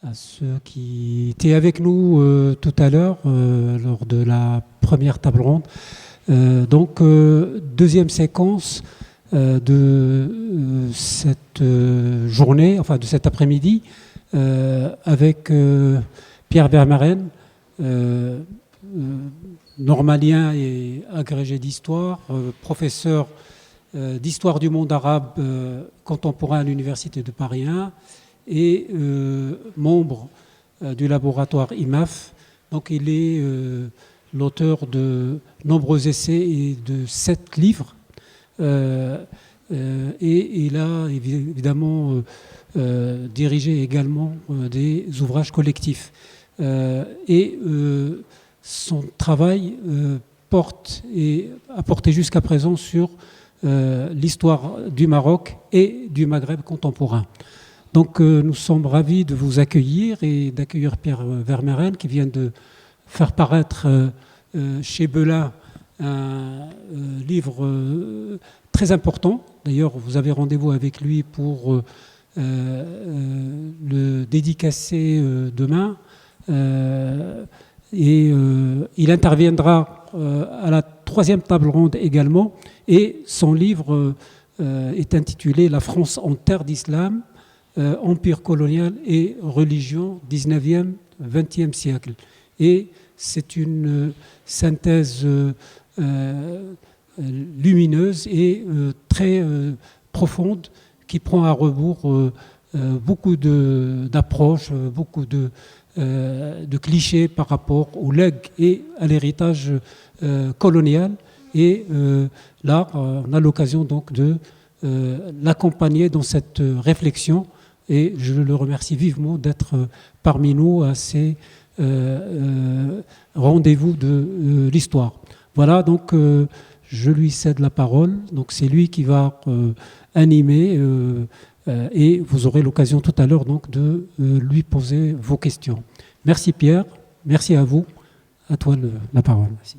À ceux qui étaient avec nous tout à l'heure lors de la première table ronde. Deuxième séquence de cette journée, enfin de cet après-midi, avec Pierre Vermeren, normalien et agrégé d'histoire, professeur d'histoire du monde arabe contemporain à l'Université de Paris 1 et membre du laboratoire IMAF. Donc il est l'auteur de nombreux essais et de 7 livres. Et il a évidemment dirigé également des ouvrages collectifs. Son travail a porté jusqu'à présent sur l'histoire du Maroc et du Maghreb contemporain. Donc nous sommes ravis de vous accueillir et d'accueillir Pierre Vermeren qui vient de faire paraître chez Belin un livre très important. D'ailleurs, vous avez rendez-vous avec lui pour le dédicacer demain. Il interviendra à la 3e table ronde également. Et son livre est intitulé « La France en terre d'islam, empire colonial et religion 19e, 20e siècle ». Et c'est une synthèse lumineuse et très profonde qui prend à rebours beaucoup d'approches, beaucoup de clichés par rapport au legs et à l'héritage colonial. Et là, on a l'occasion donc de l'accompagner dans cette réflexion et je le remercie vivement d'être parmi nous à ces rendez-vous de l'histoire. Voilà, donc je lui cède la parole. Donc c'est lui qui va animer et vous aurez l'occasion tout à l'heure donc de lui poser vos questions. Merci Pierre, merci à vous. À toi la parole. Merci.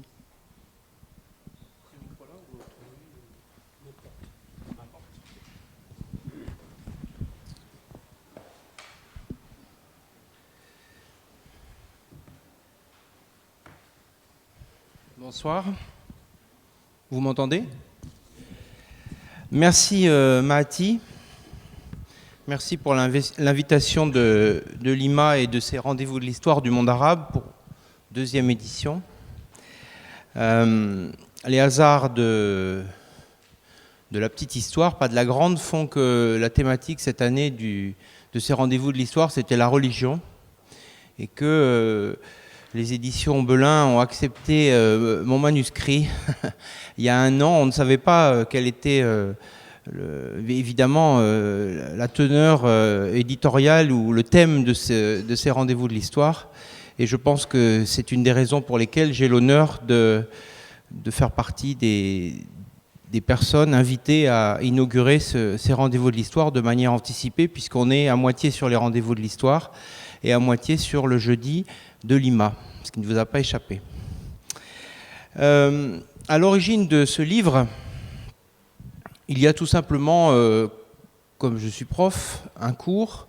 Bonsoir, vous m'entendez? Merci Mahati, merci pour l'invitation de l'IMA et de ces rendez-vous de l'histoire du monde arabe pour 2e édition. Les hasards de la petite histoire, pas de la grande, font que la thématique cette année de ces rendez-vous de l'histoire, c'était la religion et que les éditions Belin ont accepté mon manuscrit. Il y a 1 an, on ne savait pas quelle était évidemment la teneur éditoriale ou le thème de ces rendez-vous de l'histoire. Et je pense que c'est une des raisons pour lesquelles j'ai l'honneur de faire partie des personnes invitées à inaugurer ces rendez-vous de l'histoire de manière anticipée, puisqu'on est à moitié sur les rendez-vous de l'histoire et à moitié sur le jeudi de l'IMA, ce qui ne vous a pas échappé. À l'origine de ce livre, il y a tout simplement, comme je suis prof, un cours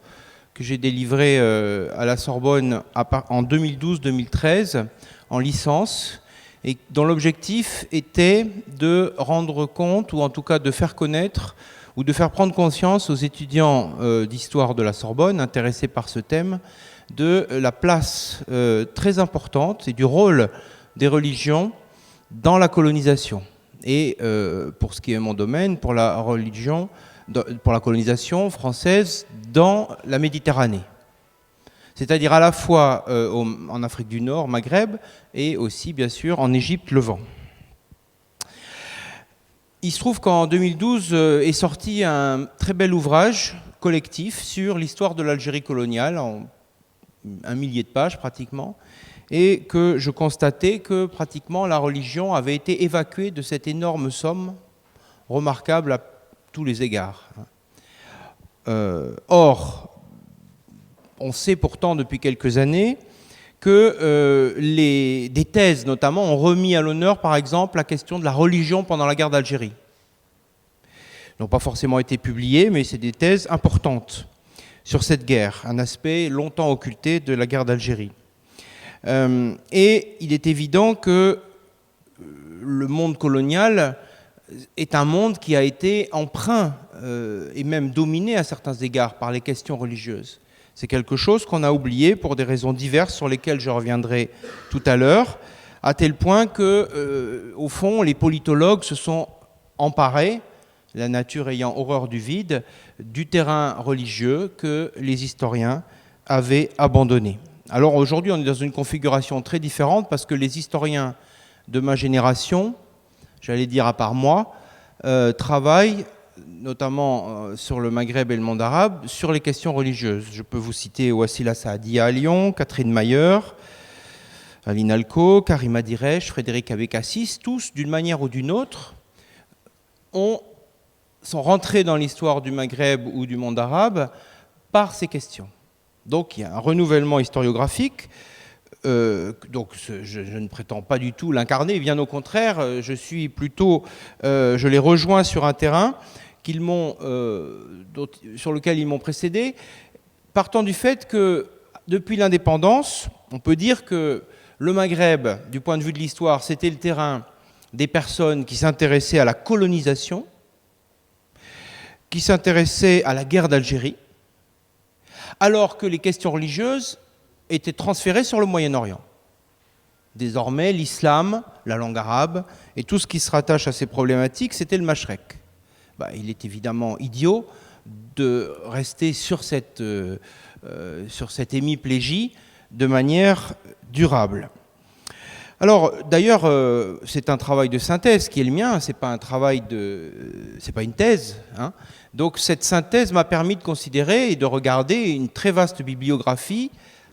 que j'ai délivré à la Sorbonne en 2012-2013 en licence et dont l'objectif était de rendre compte, ou en tout cas de faire connaître ou de faire prendre conscience aux étudiants d'histoire de la Sorbonne intéressés par ce thème de la place très importante et du rôle des religions dans la colonisation. Et pour ce qui est mon domaine, pour la colonisation française dans la Méditerranée. C'est-à-dire à la fois en Afrique du Nord, Maghreb, et aussi bien sûr en Égypte, Levant. Il se trouve qu'en 2012 est sorti un très bel ouvrage collectif sur l'histoire de l'Algérie coloniale, en 1 millier de pages pratiquement, et que je constatais que pratiquement la religion avait été évacuée de cette énorme somme, remarquable à tous les égards. Or, on sait pourtant depuis quelques années que des thèses notamment ont remis à l'honneur par exemple la question de la religion pendant la guerre d'Algérie. Elles n'ont pas forcément été publiées, mais c'est des thèses importantes sur cette guerre, un aspect longtemps occulté de la guerre d'Algérie. Et il est évident que le monde colonial est un monde qui a été empreint et même dominé à certains égards par les questions religieuses. C'est quelque chose qu'on a oublié pour des raisons diverses sur lesquelles je reviendrai tout à l'heure, à tel point que, au fond, les politologues se sont emparés, la nature ayant horreur du vide, du terrain religieux que les historiens avaient abandonné. Alors aujourd'hui, on est dans une configuration très différente parce que les historiens de ma génération, j'allais dire à part moi, travaillent notamment sur le Maghreb et le monde arabe, sur les questions religieuses. Je peux vous citer Wassila Saadia à Lyon, Catherine Mayer, Aline Alco, Karima Diresh, Frédéric Abécassis, tous, d'une manière ou d'une autre, sont rentrés dans l'histoire du Maghreb ou du monde arabe par ces questions. Donc il y a un renouvellement historiographique. Donc je ne prétends pas du tout l'incarner, bien au contraire, je suis plutôt, je les rejoins sur un terrain sur lequel ils m'ont précédé, partant du fait que depuis l'indépendance, on peut dire que le Maghreb, du point de vue de l'histoire, c'était le terrain des personnes qui s'intéressaient à la colonisation, qui s'intéressaient à la guerre d'Algérie, alors que les questions religieuses étaient transférées sur le Moyen-Orient. Désormais, l'islam, la langue arabe et tout ce qui se rattache à ces problématiques, c'était le Mashrek. Il est évidemment idiot de rester sur cette hémiplégie de manière durable. Alors, d'ailleurs, c'est un travail de synthèse qui est le mien, c'est pas une thèse, hein. Donc, cette synthèse m'a permis de considérer et de regarder une très vaste bibliographie,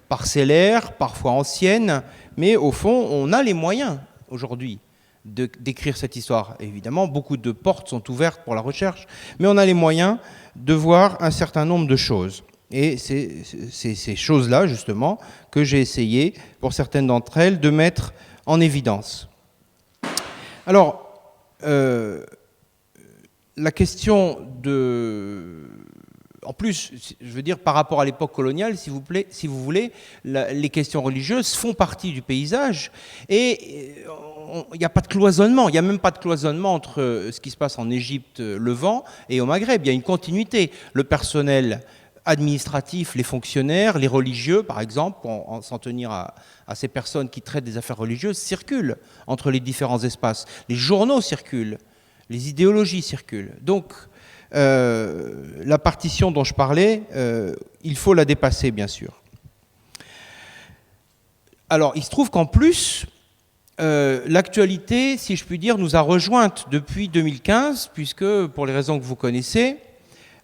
parcellaire, parfois ancienne, mais au fond, on a les moyens aujourd'hui d'écrire cette histoire. Évidemment, beaucoup de portes sont ouvertes pour la recherche, mais on a les moyens de voir un certain nombre de choses. Et c'est ces choses-là, justement, que j'ai essayé, pour certaines d'entre elles, de mettre en évidence. Alors, la question de... En plus, je veux dire, par rapport à l'époque coloniale, si vous voulez, les questions religieuses font partie du paysage et il n'y a pas de cloisonnement. Il n'y a même pas de cloisonnement entre ce qui se passe en Égypte, Levant et au Maghreb. Il y a une continuité. Le personnel administratif, les fonctionnaires, les religieux, par exemple, pour s'en tenir à ces personnes qui traitent des affaires religieuses, circulent entre les différents espaces. Les journaux circulent, les idéologies circulent. Donc, la partition dont je parlais, il faut la dépasser, bien sûr. Alors, il se trouve qu'en plus, l'actualité, si je puis dire, nous a rejointes depuis 2015, puisque, pour les raisons que vous connaissez,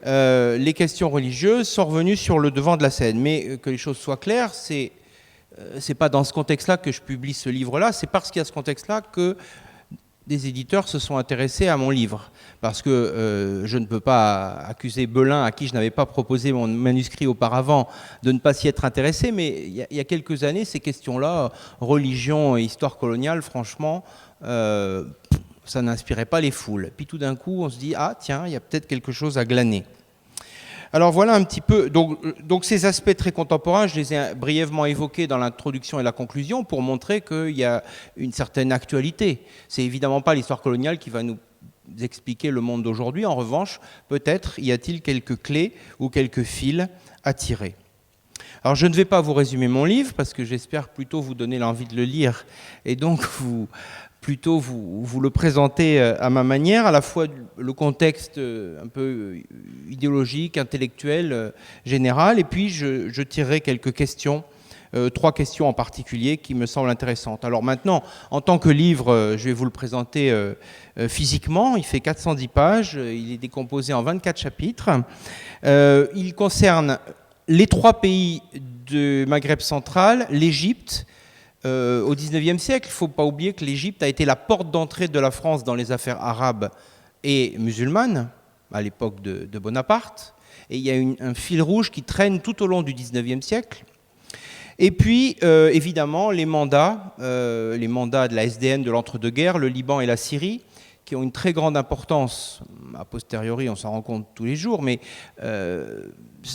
les questions religieuses sont revenues sur le devant de la scène. Mais que les choses soient claires, c'est pas dans ce contexte-là que je publie ce livre-là, c'est parce qu'il y a ce contexte-là que des éditeurs se sont intéressés à mon livre. Parce que je ne peux pas accuser Belin, à qui je n'avais pas proposé mon manuscrit auparavant, de ne pas s'y être intéressé, mais il y a quelques années, ces questions-là, religion et histoire coloniale, franchement, ça n'inspirait pas les foules. Puis tout d'un coup, on se dit, ah tiens, il y a peut-être quelque chose à glaner. Alors voilà un petit peu, donc ces aspects très contemporains, je les ai brièvement évoqués dans l'introduction et la conclusion pour montrer qu'il y a une certaine actualité. C'est évidemment pas l'histoire coloniale qui va nous expliquer le monde d'aujourd'hui. En revanche, peut-être y a-t-il quelques clés ou quelques fils à tirer. Alors je ne vais pas vous résumer mon livre parce que j'espère plutôt vous donner l'envie de le lire et donc plutôt vous le présenter à ma manière, à la fois le contexte un peu idéologique, intellectuel, général, et puis je tirerai quelques questions, 3 questions en particulier qui me semblent intéressantes. Alors maintenant, en tant que livre, je vais vous le présenter physiquement, il fait 410 pages, il est décomposé en 24 chapitres, il concerne les 3 pays du Maghreb central, l'Égypte. Au XIXe siècle, il ne faut pas oublier que l'Égypte a été la porte d'entrée de la France dans les affaires arabes et musulmanes, à l'époque de Bonaparte. Et il y a un fil rouge qui traîne tout au long du XIXe siècle. Et puis, évidemment, les mandats de la SDN de l'entre-deux-guerres, le Liban et la Syrie, qui ont une très grande importance, a posteriori on s'en rend compte tous les jours, mais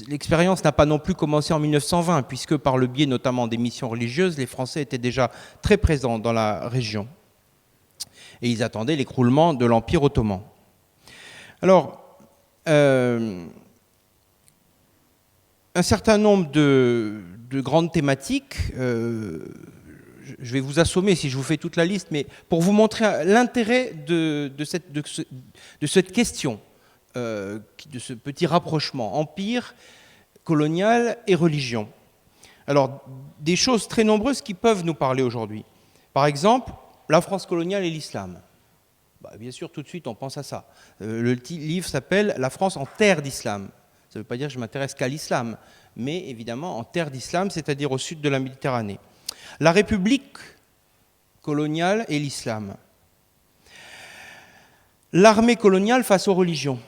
l'expérience n'a pas non plus commencé en 1920, puisque par le biais notamment des missions religieuses, les Français étaient déjà très présents dans la région. Et ils attendaient l'écroulement de l'Empire ottoman. Alors, un certain nombre de grandes thématiques, je vais vous assommer si je vous fais toute la liste, mais pour vous montrer l'intérêt de cette question, de ce petit rapprochement, empire, colonial et religion. Alors, des choses très nombreuses qui peuvent nous parler aujourd'hui. Par exemple, la France coloniale et l'islam. Bien sûr, tout de suite, on pense à ça. Le livre s'appelle « La France en terre d'islam ». Ça ne veut pas dire que je m'intéresse qu'à l'islam, mais évidemment en terre d'islam, c'est-à-dire au sud de la Méditerranée. La République coloniale et l'islam. L'armée coloniale face aux religions.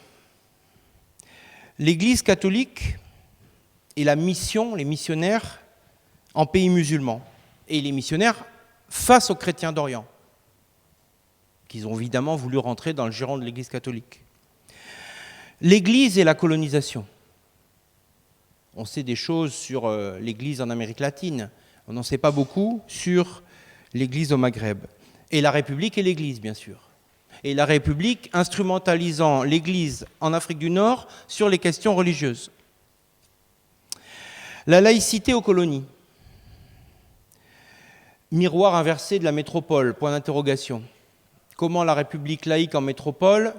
L'Église catholique et la mission, les missionnaires en pays musulmans. Et les missionnaires face aux chrétiens d'Orient, qu'ils ont évidemment voulu rentrer dans le giron de l'Église catholique. L'Église et la colonisation. On sait des choses sur l'Église en Amérique latine. On n'en sait pas beaucoup sur l'Église au Maghreb. Et la République et l'Église, bien sûr. Et la République instrumentalisant l'Église en Afrique du Nord sur les questions religieuses. La laïcité aux colonies. Miroir inversé de la métropole, point d'interrogation. Comment la République laïque en métropole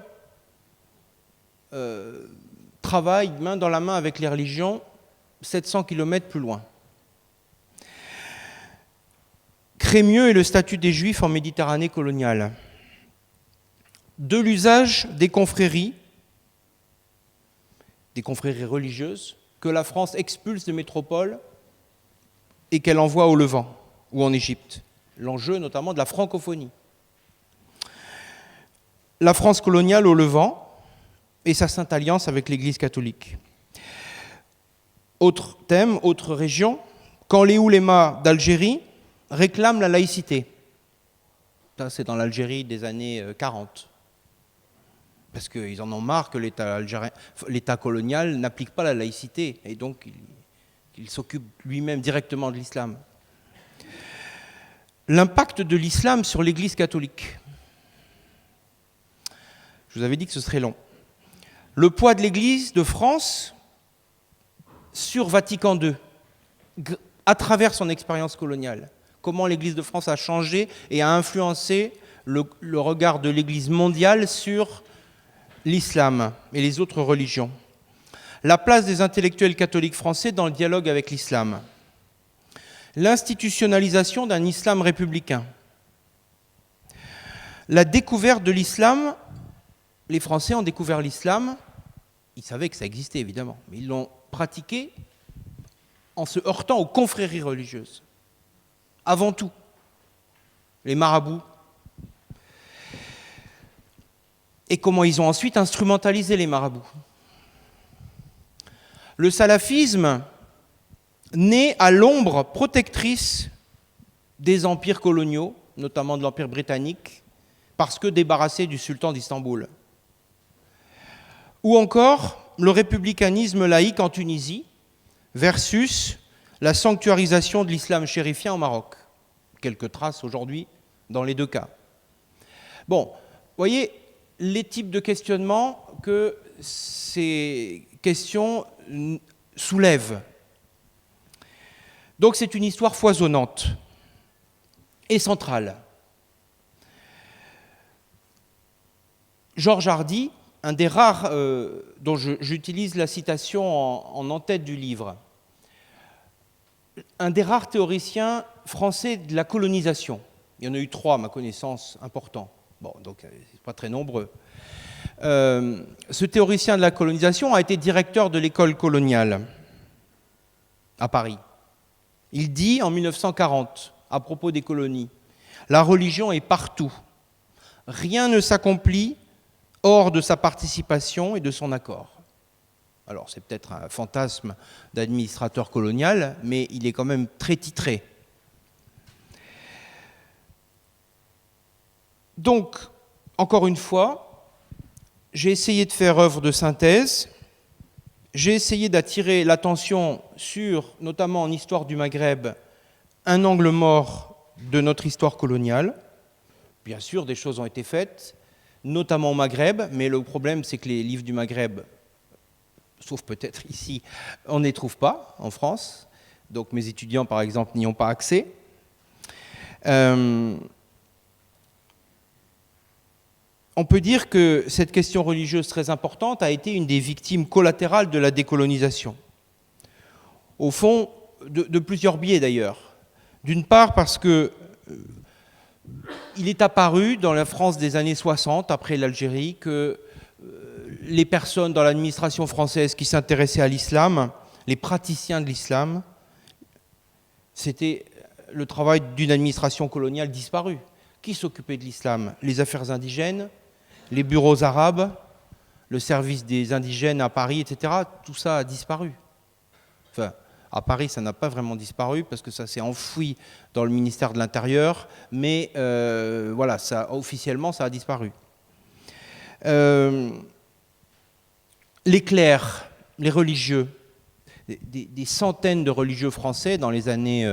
travaille main dans la main avec les religions 700 km plus loin. Crémieux et le statut des Juifs en Méditerranée coloniale. De l'usage des confréries religieuses, que la France expulse de métropole et qu'elle envoie au Levant ou en Égypte. L'enjeu notamment de la francophonie. La France coloniale au Levant et sa sainte alliance avec l'Église catholique. Autre thème, autre région, quand les oulémas d'Algérie réclament la laïcité. Ça, c'est dans l'Algérie des années 40. Parce qu'ils en ont marre que l'État colonial n'applique pas la laïcité, et donc il s'occupe lui-même directement de l'islam. L'impact de l'islam sur l'Église catholique. Je vous avais dit que ce serait long. Le poids de l'Église de France sur Vatican II, à travers son expérience coloniale. Comment l'Église de France a changé et a influencé le regard de l'Église mondiale sur l'islam et les autres religions. La place des intellectuels catholiques français dans le dialogue avec l'islam. L'institutionnalisation d'un islam républicain. La découverte de l'islam. Les Français ont découvert l'islam, ils savaient que ça existait évidemment, mais ils l'ont pratiqué en se heurtant aux confréries religieuses. Avant tout, les marabouts. Et comment ils ont ensuite instrumentalisé les marabouts. Le salafisme naît à l'ombre protectrice des empires coloniaux, notamment de l'Empire britannique, parce que débarrassé du sultan d'Istanbul. Ou encore le républicanisme laïque en Tunisie versus la sanctuarisation de l'islam chérifien au Maroc. Quelques traces aujourd'hui dans les deux cas. Bon, vous voyez les types de questionnements que ces questions soulèvent. Donc c'est une histoire foisonnante et centrale. Georges Hardy, un des rares dont j'utilise la citation en en-tête du livre, un des rares théoriciens français de la colonisation. Il y en a eu 3, à ma connaissance, importants. Bon, donc c'est pas très nombreux. Ce théoricien de la colonisation a été directeur de l'école coloniale à Paris. Il dit en 1940, à propos des colonies, « La religion est partout. Rien ne s'accomplit hors de sa participation et de son accord. » Alors, c'est peut-être un fantasme d'administrateur colonial, mais il est quand même très titré. Donc, encore une fois, j'ai essayé de faire œuvre de synthèse. J'ai essayé d'attirer l'attention sur, notamment en histoire du Maghreb, un angle mort de notre histoire coloniale. Bien sûr, des choses ont été faites, notamment au Maghreb, mais le problème, c'est que les livres du Maghreb, sauf peut-être ici, on ne les trouve pas en France. Donc mes étudiants, par exemple, n'y ont pas accès. On peut dire que cette question religieuse très importante a été une des victimes collatérales de la décolonisation. Au fond, de plusieurs biais d'ailleurs. D'une part parce que il est apparu dans la France des années 60, après l'Algérie, que les personnes dans l'administration française qui s'intéressaient à l'islam, les praticiens de l'islam, c'était le travail d'une administration coloniale disparue. Qui s'occupait de l'islam? Les affaires indigènes, les bureaux arabes, le service des indigènes à Paris, etc. Tout ça a disparu. Enfin, à Paris, ça n'a pas vraiment disparu parce que ça s'est enfoui dans le ministère de l'Intérieur, mais voilà, officiellement, ça a disparu. Les clercs, les religieux, des centaines de religieux français dans les années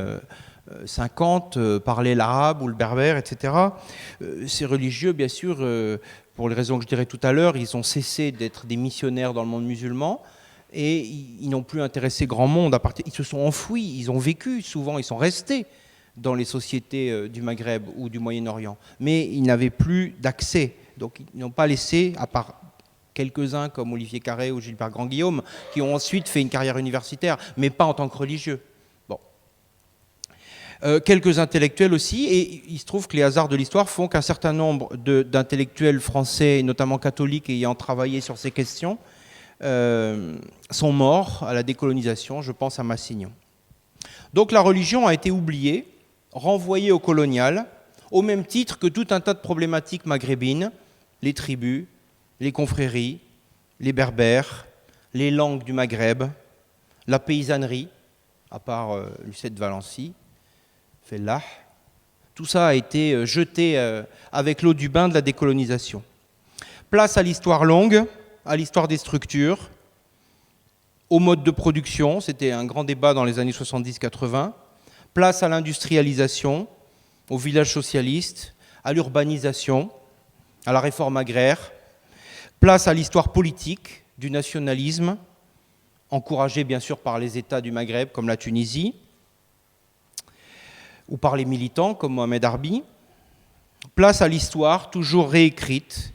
50 parlaient l'arabe ou le berbère, etc. Ces religieux, bien sûr, pour les raisons que je dirais tout à l'heure, ils ont cessé d'être des missionnaires dans le monde musulman et ils n'ont plus intéressé grand monde. Ils se sont enfouis, ils ont vécu, souvent ils sont restés dans les sociétés du Maghreb ou du Moyen-Orient, mais ils n'avaient plus d'accès. Donc ils n'ont pas laissé, à part quelques-uns comme Olivier Carré ou Gilbert Grand-Guillaume, qui ont ensuite fait une carrière universitaire, mais pas en tant que religieux. Bon. Quelques intellectuels aussi, et il se trouve que les hasards de l'histoire font qu'un certain nombre d'intellectuels français, notamment catholiques, ayant travaillé sur ces questions, sont morts à la décolonisation. Je pense à Massignon. Donc la religion a été oubliée, renvoyée au colonial, au même titre que tout un tas de problématiques maghrébines, les tribus, les confréries, les berbères, les langues du Maghreb, la paysannerie, à part Lucette de Valency, Fellah. Tout ça a été jeté avec l'eau du bain de la décolonisation. Place à l'histoire longue, à l'histoire des structures, au mode de production, c'était un grand débat dans les années 70-80. Place à l'industrialisation, au village socialiste, à l'urbanisation, à la réforme agraire. Place à l'histoire politique du nationalisme, encouragé bien sûr par les États du Maghreb comme la Tunisie, ou par les militants comme Mohamed Arbi. Place à l'histoire toujours réécrite,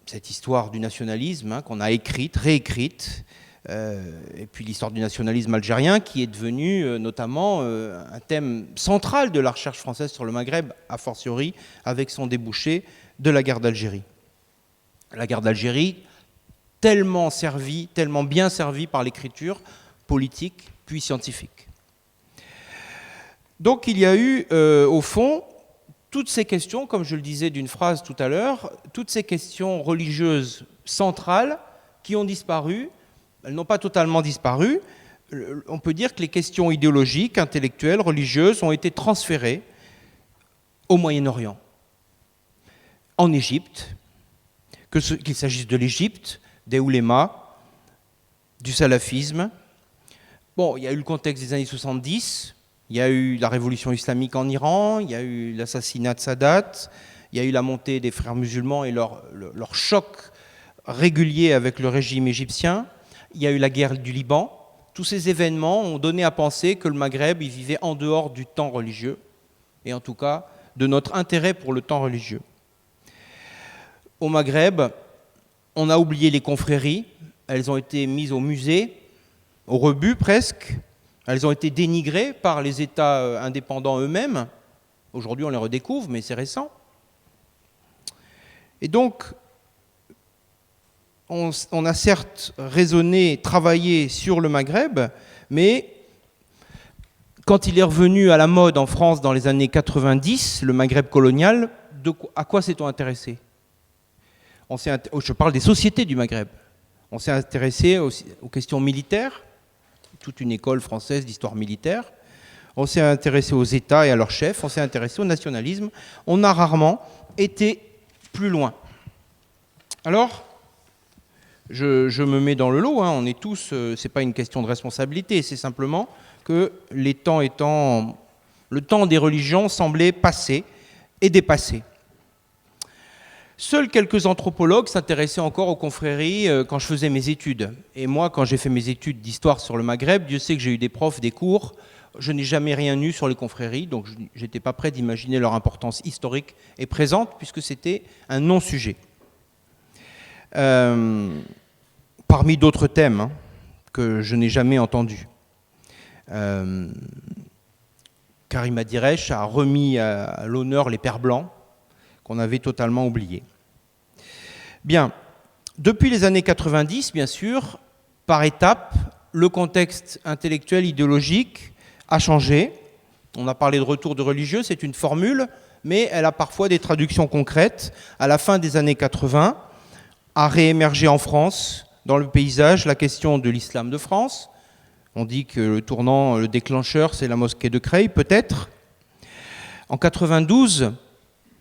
cette histoire du nationalisme qu'on a écrite, réécrite, et puis l'histoire du nationalisme algérien qui est devenu notamment un thème central de la recherche française sur le Maghreb, a fortiori avec son débouché de la guerre d'Algérie. La guerre d'Algérie, tellement bien servie par l'écriture politique puis scientifique. Donc il y a eu, au fond, toutes ces questions, comme je le disais d'une phrase tout à l'heure, toutes ces questions religieuses centrales qui ont disparu. Elles n'ont pas totalement disparu. On peut dire que les questions idéologiques, intellectuelles, religieuses ont été transférées au Moyen-Orient, en Égypte, qu'il s'agisse de l'Égypte, des oulémas, du salafisme. Bon, il y a eu le contexte des années 70, il y a eu la révolution islamique en Iran, il y a eu l'assassinat de Sadat, il y a eu la montée des frères musulmans et leur choc régulier avec le régime égyptien, il y a eu la guerre du Liban. Tous ces événements ont donné à penser que le Maghreb il vivait en dehors du temps religieux, et en tout cas de notre intérêt pour le temps religieux. Au Maghreb, on a oublié les confréries, elles ont été mises au musée, au rebut presque, elles ont été dénigrées par les États indépendants eux-mêmes. Aujourd'hui, on les redécouvre, mais c'est récent. Et donc, on a certes raisonné, travaillé sur le Maghreb, mais quand il est revenu à la mode en France dans les années 90, le Maghreb colonial, à quoi s'est-on intéressé ? Je parle des sociétés du Maghreb. On s'est intéressé aux questions militaires, toute une école française d'histoire militaire. On s'est intéressé aux États et à leurs chefs. On s'est intéressé au nationalisme. On a rarement été plus loin. Alors, je me mets dans le lot, on est tous, c'est pas une question de responsabilité, c'est simplement que le temps des religions semblait passé et dépassé. Seuls quelques anthropologues s'intéressaient encore aux confréries quand je faisais mes études. Et moi, quand j'ai fait mes études d'histoire sur le Maghreb, Dieu sait que j'ai eu des profs, des cours, je n'ai jamais rien eu sur les confréries, donc je n'étais pas prêt d'imaginer leur importance historique et présente, puisque c'était un non-sujet. Parmi d'autres thèmes que je n'ai jamais entendus. Karima Diresh a remis à l'honneur les Pères Blancs, qu'on avait totalement oubliés. Bien, depuis les années 90, bien sûr, par étapes, le contexte intellectuel, idéologique a changé. On a parlé de retour de religieux, c'est une formule, mais elle a parfois des traductions concrètes. À la fin des années 80, a réémergé en France, dans le paysage, la question de l'islam de France. On dit que le tournant, le déclencheur, c'est la mosquée de Creil, peut-être. En 92,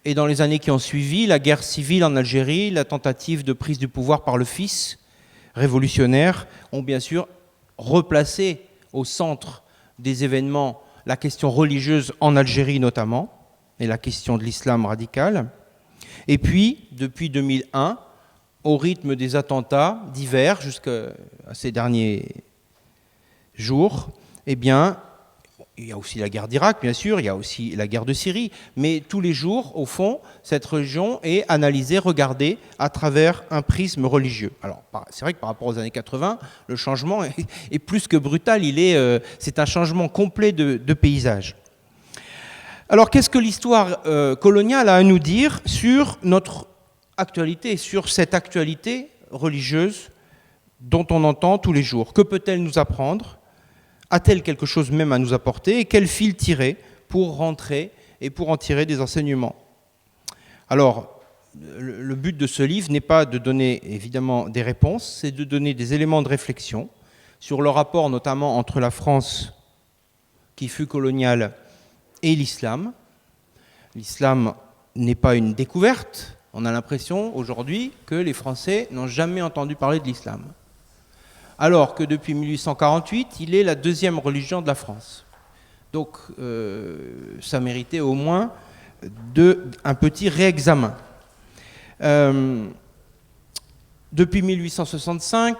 et dans les années qui ont suivi, la guerre civile en Algérie, la tentative de prise du pouvoir par le fils révolutionnaire, ont bien sûr replacé au centre des événements la question religieuse en Algérie notamment, et la question de l'islam radical. Et puis, depuis 2001, au rythme des attentats divers jusqu'à ces derniers jours, eh bien, il y a aussi la guerre d'Irak, bien sûr, il y a aussi la guerre de Syrie, mais tous les jours, au fond, cette religion est analysée, regardée à travers un prisme religieux. Alors, c'est vrai que par rapport aux années 80, le changement est plus que brutal, c'est un changement complet de paysage. Alors, qu'est-ce que l'histoire coloniale a à nous dire sur notre actualité, sur cette actualité religieuse dont on entend tous les jours? Que peut-elle nous apprendre ? A-t-elle quelque chose même à nous apporter? Et quel fil tirer pour rentrer et pour en tirer des enseignements? Alors, le but de ce livre n'est pas de donner évidemment des réponses, c'est de donner des éléments de réflexion sur le rapport notamment entre la France qui fut coloniale et l'islam. L'islam n'est pas une découverte. On a l'impression aujourd'hui que les Français n'ont jamais entendu parler de l'islam. Alors que depuis 1848, il est la deuxième religion de la France. Donc, ça méritait au moins un petit réexamen. Depuis 1865,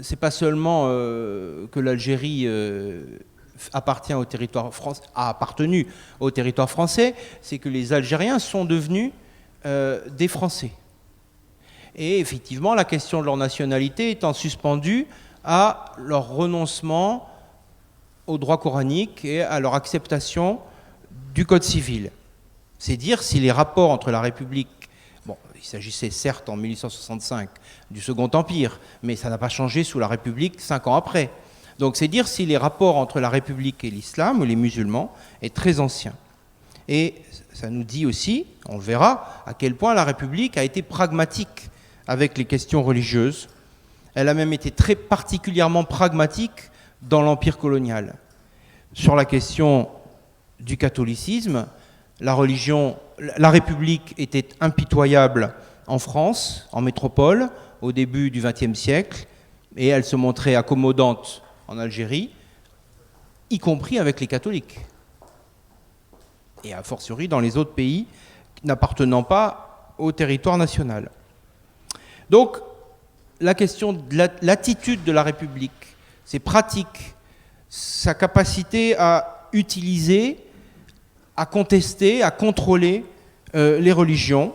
c'est pas seulement que l'Algérie a appartenu au territoire français, c'est que les Algériens sont devenus des Français. Et effectivement, la question de leur nationalité étant suspendue à leur renoncement au droit coranique et à leur acceptation du Code civil. C'est dire si les rapports entre la République, il s'agissait certes en 1865 du Second Empire, mais ça n'a pas changé sous la République 5 ans après. Donc c'est dire si les rapports entre la République et l'islam, ou les musulmans, est très ancien. Et ça nous dit aussi, on le verra, à quel point la République a été pragmatique avec les questions religieuses. Elle a même été très particulièrement pragmatique dans l'Empire colonial. Sur la question du catholicisme, la République était impitoyable en France, en métropole, au début du XXe siècle, et elle se montrait accommodante en Algérie, y compris avec les catholiques. Et a fortiori dans les autres pays n'appartenant pas au territoire national. Donc, la question de l'attitude de la République, ses pratiques, sa capacité à utiliser, à contester, à contrôler les religions,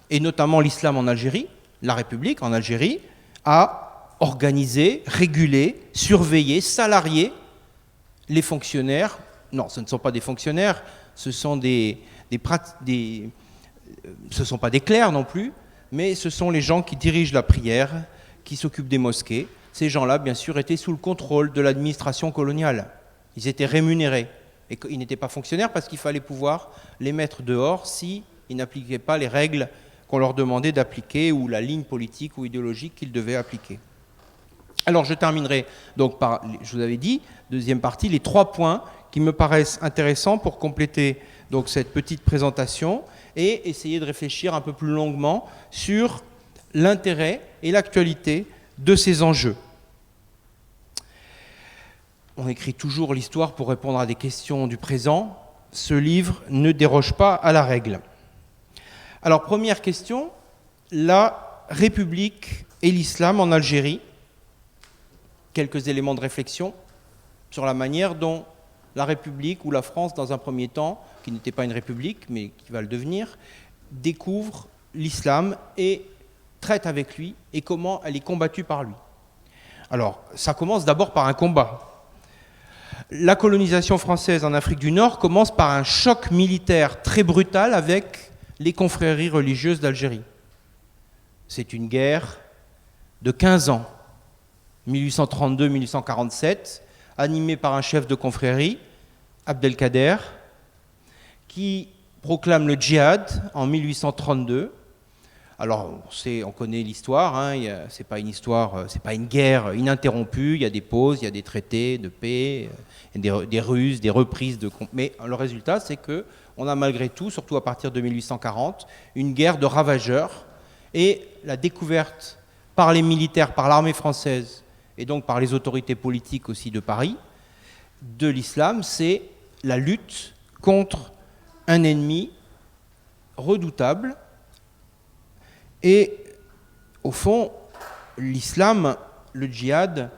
et notamment l'islam en Algérie, la République en Algérie, a organisé, régulé, surveillé, salarié les fonctionnaires. Non, ce ne sont pas des fonctionnaires, ce sont ce sont pas des clercs non plus, mais ce sont les gens qui dirigent la prière, qui s'occupent des mosquées. Ces gens-là, bien sûr, étaient sous le contrôle de l'administration coloniale. Ils étaient rémunérés. Et ils n'étaient pas fonctionnaires parce qu'il fallait pouvoir les mettre dehors s'ils n'appliquaient pas les règles qu'on leur demandait d'appliquer ou la ligne politique ou idéologique qu'ils devaient appliquer. Alors je terminerai donc par, je vous avais dit, deuxième partie, les 3 points qui me paraissent intéressants pour compléter donc cette petite présentation et essayer de réfléchir un peu plus longuement sur l'intérêt et l'actualité de ces enjeux. On écrit toujours l'histoire pour répondre à des questions du présent. Ce livre ne déroge pas à la règle. Alors, première question, la République et l'islam en Algérie. Quelques éléments de réflexion sur la manière dont la République ou la France, dans un premier temps, qui n'était pas une république, mais qui va le devenir, découvre l'islam et traite avec lui, et comment elle est combattue par lui. Alors, ça commence d'abord par un combat. La colonisation française en Afrique du Nord commence par un choc militaire très brutal avec les confréries religieuses d'Algérie. C'est une guerre de 15 ans, 1832-1847, animée par un chef de confrérie, Abdelkader, qui proclame le djihad en 1832. Alors, on connaît l'histoire, hein, c'est pas une histoire, c'est pas une guerre ininterrompue, il y a des pauses, il y a des traités de paix, des ruses, des reprises mais le résultat, c'est qu'on a malgré tout, surtout à partir de 1840, une guerre de ravageurs, et la découverte par les militaires, par l'armée française, et donc par les autorités politiques aussi de Paris, de l'islam, c'est la lutte contre un ennemi redoutable. Et au fond, l'islam, le djihad,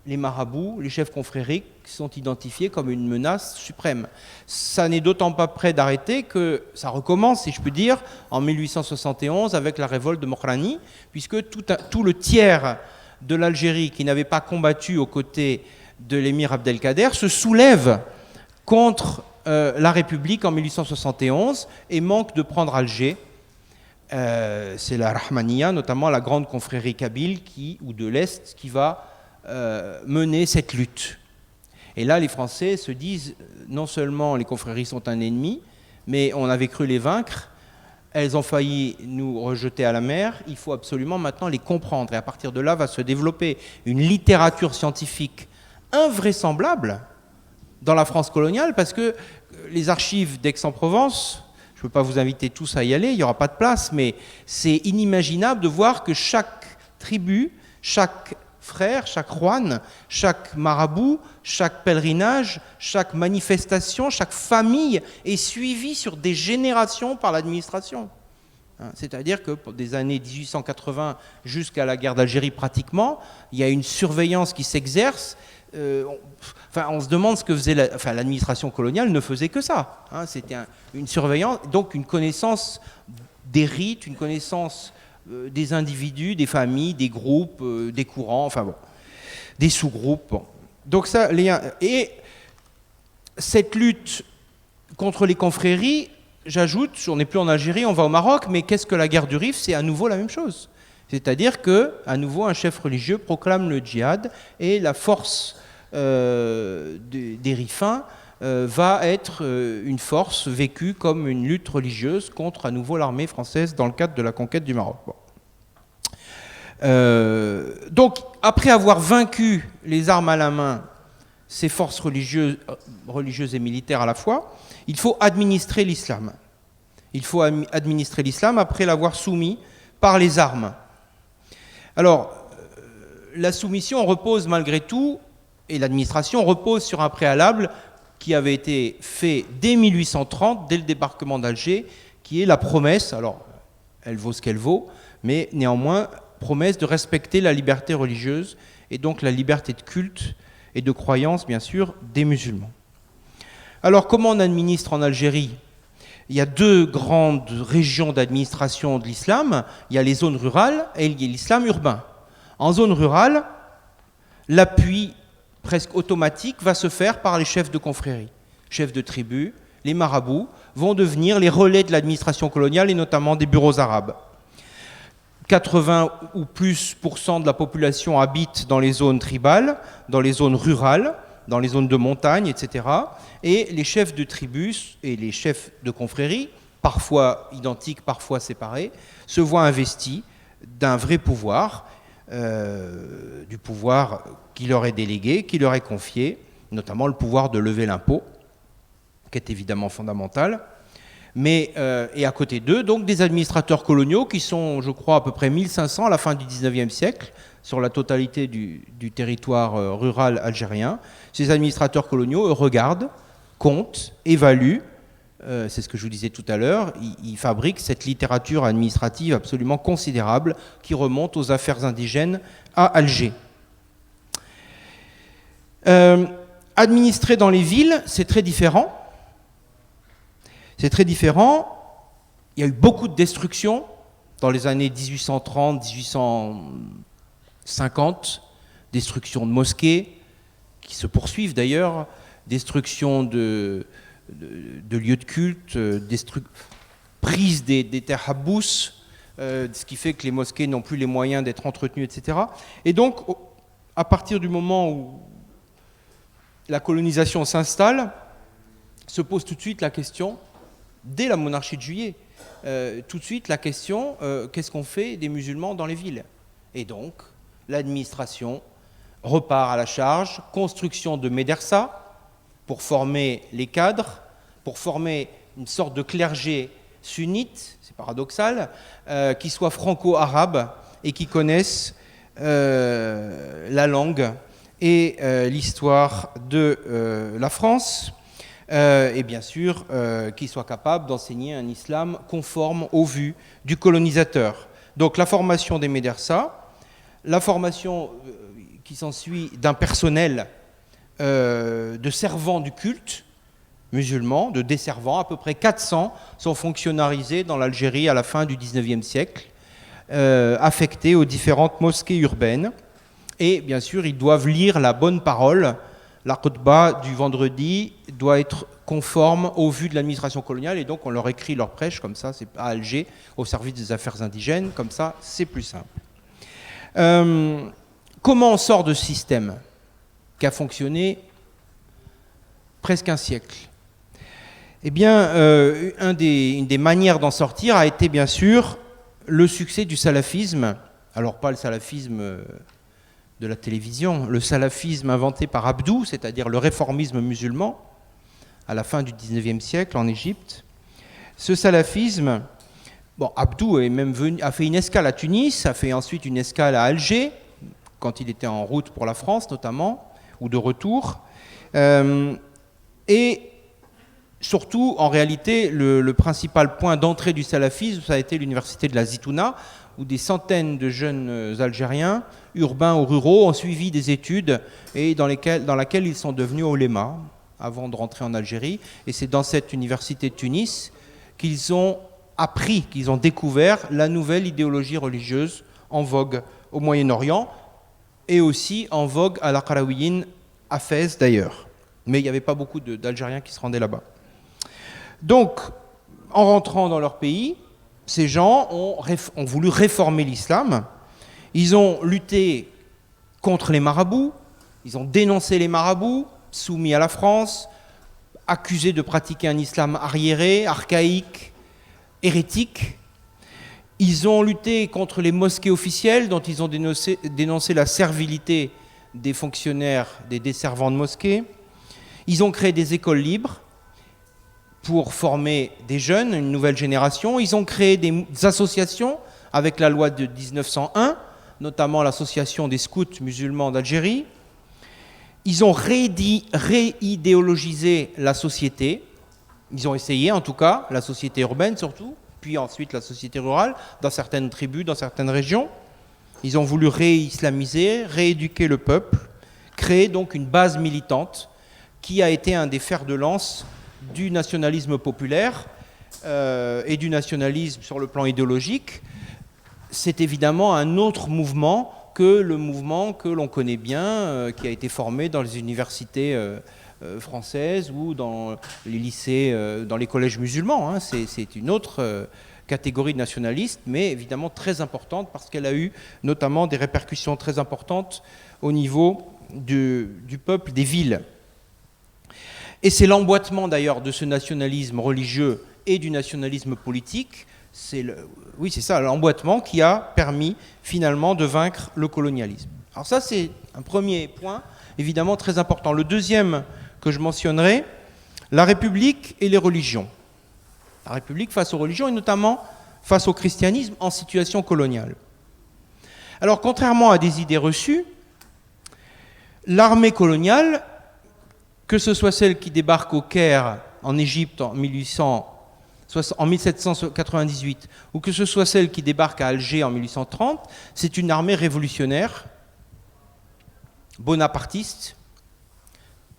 les marabouts, les chefs confrériques sont identifiés comme une menace suprême. Ça n'est d'autant pas près d'arrêter que ça recommence, si je puis dire, en 1871 avec la révolte de Mokrani, puisque tout le tiers de l'Algérie qui n'avait pas combattu aux côtés de l'émir Abdelkader se soulève contre la République en 1871 et manque de prendre Alger. C'est la Rahmaniya, notamment la grande confrérie kabyle ou de l'Est, qui va mener cette lutte. Et là, les Français se disent, non seulement les confréries sont un ennemi, mais on avait cru les vaincre, elles ont failli nous rejeter à la mer, il faut absolument maintenant les comprendre. Et à partir de là, va se développer une littérature scientifique invraisemblable dans la France coloniale, parce que les archives d'Aix-en-Provence, je ne peux pas vous inviter tous à y aller, il n'y aura pas de place, mais c'est inimaginable de voir que chaque tribu, chaque frère, chaque Juan, chaque marabout, chaque pèlerinage, chaque manifestation, chaque famille est suivie sur des générations par l'administration. C'est-à-dire que pour des années 1880 jusqu'à la guerre d'Algérie pratiquement, il y a une surveillance qui s'exerce. On se demande ce que faisait l'administration coloniale, ne faisait que ça. C'était une surveillance, donc une connaissance des rites, une connaissance des individus, des familles, des groupes, des courants, des sous-groupes. Bon. Donc ça, et cette lutte contre les confréries, j'ajoute, on n'est plus en Algérie, on va au Maroc, mais qu'est-ce que la guerre du Rif? C'est à nouveau la même chose. C'est-à-dire qu'à nouveau, un chef religieux proclame le djihad et la force des Rifins va être une force vécue comme une lutte religieuse contre à nouveau l'armée française dans le cadre de la conquête du Maroc. Bon. Donc, après avoir vaincu les armes à la main, ces forces religieuses et militaires à la fois, il faut administrer l'islam. Il faut administrer l'islam après l'avoir soumis par les armes. Alors, la soumission repose malgré tout, et l'administration repose sur un préalable qui avait été fait dès 1830, dès le débarquement d'Alger, qui est la promesse, alors elle vaut ce qu'elle vaut, mais néanmoins, promesse de respecter la liberté religieuse et donc la liberté de culte et de croyance, bien sûr, des musulmans. Alors, comment on administre en Algérie ? Il y a deux grandes régions d'administration de l'islam. Il y a les zones rurales et il y a l'islam urbain. En zone rurale, l'appui presque automatique va se faire par les chefs de confrérie, chefs de tribu. Les marabouts vont devenir les relais de l'administration coloniale et notamment des bureaux arabes. 80 ou plus % de la population habite dans les zones tribales, dans les zones rurales, dans les zones de montagne, etc. Et les chefs de tribus et les chefs de confrérie, parfois identiques, parfois séparés, se voient investis d'un vrai pouvoir, du pouvoir qui leur est délégué, qui leur est confié, notamment le pouvoir de lever l'impôt, qui est évidemment fondamental, Et à côté d'eux, donc des administrateurs coloniaux qui sont, je crois, à peu près 1500 à la fin du 19e siècle, sur la totalité du territoire rural algérien. Ces administrateurs coloniaux, eux, regardent, comptent, évaluent, c'est ce que je vous disais tout à l'heure, ils fabriquent cette littérature administrative absolument considérable qui remonte aux affaires indigènes à Alger. Administrer dans les villes, c'est très différent. C'est très différent. Il y a eu beaucoup de destruction dans les années 1830, 1850, destruction de mosquées, qui se poursuivent d'ailleurs, destruction de lieux de culte, prise des terres habous, ce qui fait que les mosquées n'ont plus les moyens d'être entretenues, etc. Et donc, à partir du moment où la colonisation s'installe, se pose tout de suite la question, dès la monarchie de Juillet, tout de suite la question, qu'est-ce qu'on fait des musulmans dans les villes? Et donc, l'administration repart à la charge, construction de médersa pour former les cadres, pour former une sorte de clergé sunnite, c'est paradoxal, qui soit franco-arabe et qui connaissent la langue et l'histoire de la France, et bien sûr qui soit capable d'enseigner un islam conforme aux vues du colonisateur. Donc la formation des médersa, la formation qui s'ensuit d'un personnel de servants du culte musulman, de desservants, à peu près 400 sont fonctionnalisés dans l'Algérie à la fin du 19e siècle, affectés aux différentes mosquées urbaines. Et bien sûr, ils doivent lire la bonne parole. La khutba du vendredi doit être conforme aux vues de l'administration coloniale, et donc on leur écrit leur prêche, comme ça, c'est à Alger, au service des affaires indigènes, comme ça, c'est plus simple. Comment on sort de ce système qui a fonctionné presque un siècle? Eh bien, une des manières d'en sortir a été bien sûr le succès du salafisme. Alors pas le salafisme de la télévision, le salafisme inventé par Abdou, c'est-à-dire le réformisme musulman, à la fin du 19e siècle en Égypte. Ce salafisme, bon, Abdou a fait une escale à Tunis, a fait ensuite une escale à Alger, quand il était en route pour la France notamment, ou de retour. Et surtout, en réalité, le principal point d'entrée du salafisme, ça a été l'université de la Zitouna, où des centaines de jeunes Algériens, urbains ou ruraux, ont suivi des études et dans laquelle ils sont devenus oulémas avant de rentrer en Algérie. Et c'est dans cette université de Tunis qu'ils ont appris, qu'ils ont découvert la nouvelle idéologie religieuse en vogue au Moyen-Orient et aussi en vogue à la Qarawiyyin, à Fès d'ailleurs. Mais il n'y avait pas beaucoup d'Algériens qui se rendaient là-bas. Donc, en rentrant dans leur pays, ces gens ont voulu réformer l'islam. Ils ont lutté contre les marabouts, ils ont dénoncé les marabouts, soumis à la France, accusés de pratiquer un islam arriéré, archaïque, hérétique. Ils ont lutté contre les mosquées officielles, dont ils ont dénoncé la servilité des fonctionnaires, des desservants de mosquées. Ils ont créé des écoles libres pour former des jeunes, une nouvelle génération. Ils ont créé des associations avec la loi de 1901, notamment l'association des scouts musulmans d'Algérie. Ils ont réidéologisé la société. Ils ont essayé, en tout cas, la société urbaine surtout, puis ensuite la société rurale, dans certaines tribus, dans certaines régions. Ils ont voulu réislamiser, rééduquer le peuple, créer donc une base militante qui a été un des fers de lance du nationalisme populaire et du nationalisme sur le plan idéologique. C'est évidemment un autre mouvement que le mouvement que l'on connaît bien, qui a été formé dans les universités françaises ou dans les lycées, dans les collèges musulmans. Hein. C'est une autre catégorie de nationalistes, mais évidemment très importante parce qu'elle a eu notamment des répercussions très importantes au niveau du peuple des villes. Et c'est l'emboîtement d'ailleurs de ce nationalisme religieux et du nationalisme politique, c'est l'emboîtement qui a permis finalement de vaincre le colonialisme. Alors ça c'est un premier point évidemment très important. Le deuxième que je mentionnerai, la République et les religions. la République face aux religions et notamment face au christianisme en situation coloniale. Alors, contrairement à des idées reçues, l'armée coloniale, que ce soit celle qui débarque au Caire, en Égypte, en 1798, ou que ce soit celle qui débarque à Alger en 1830, c'est une armée révolutionnaire, bonapartiste,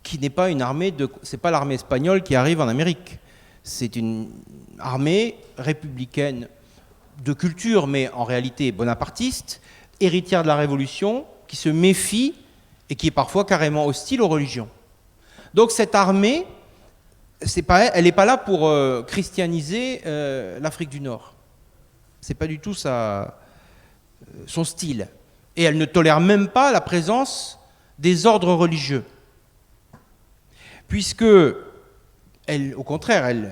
qui n'est pas une armée c'est pas l'armée espagnole qui arrive en Amérique. C'est une armée républicaine de culture, mais en réalité bonapartiste, héritière de la Révolution, qui se méfie et qui est parfois carrément hostile aux religions. Donc cette armée, elle n'est pas là pour christianiser l'Afrique du Nord. C'est pas du tout son style. Et elle ne tolère même pas la présence des ordres religieux. Puisque, au contraire, elle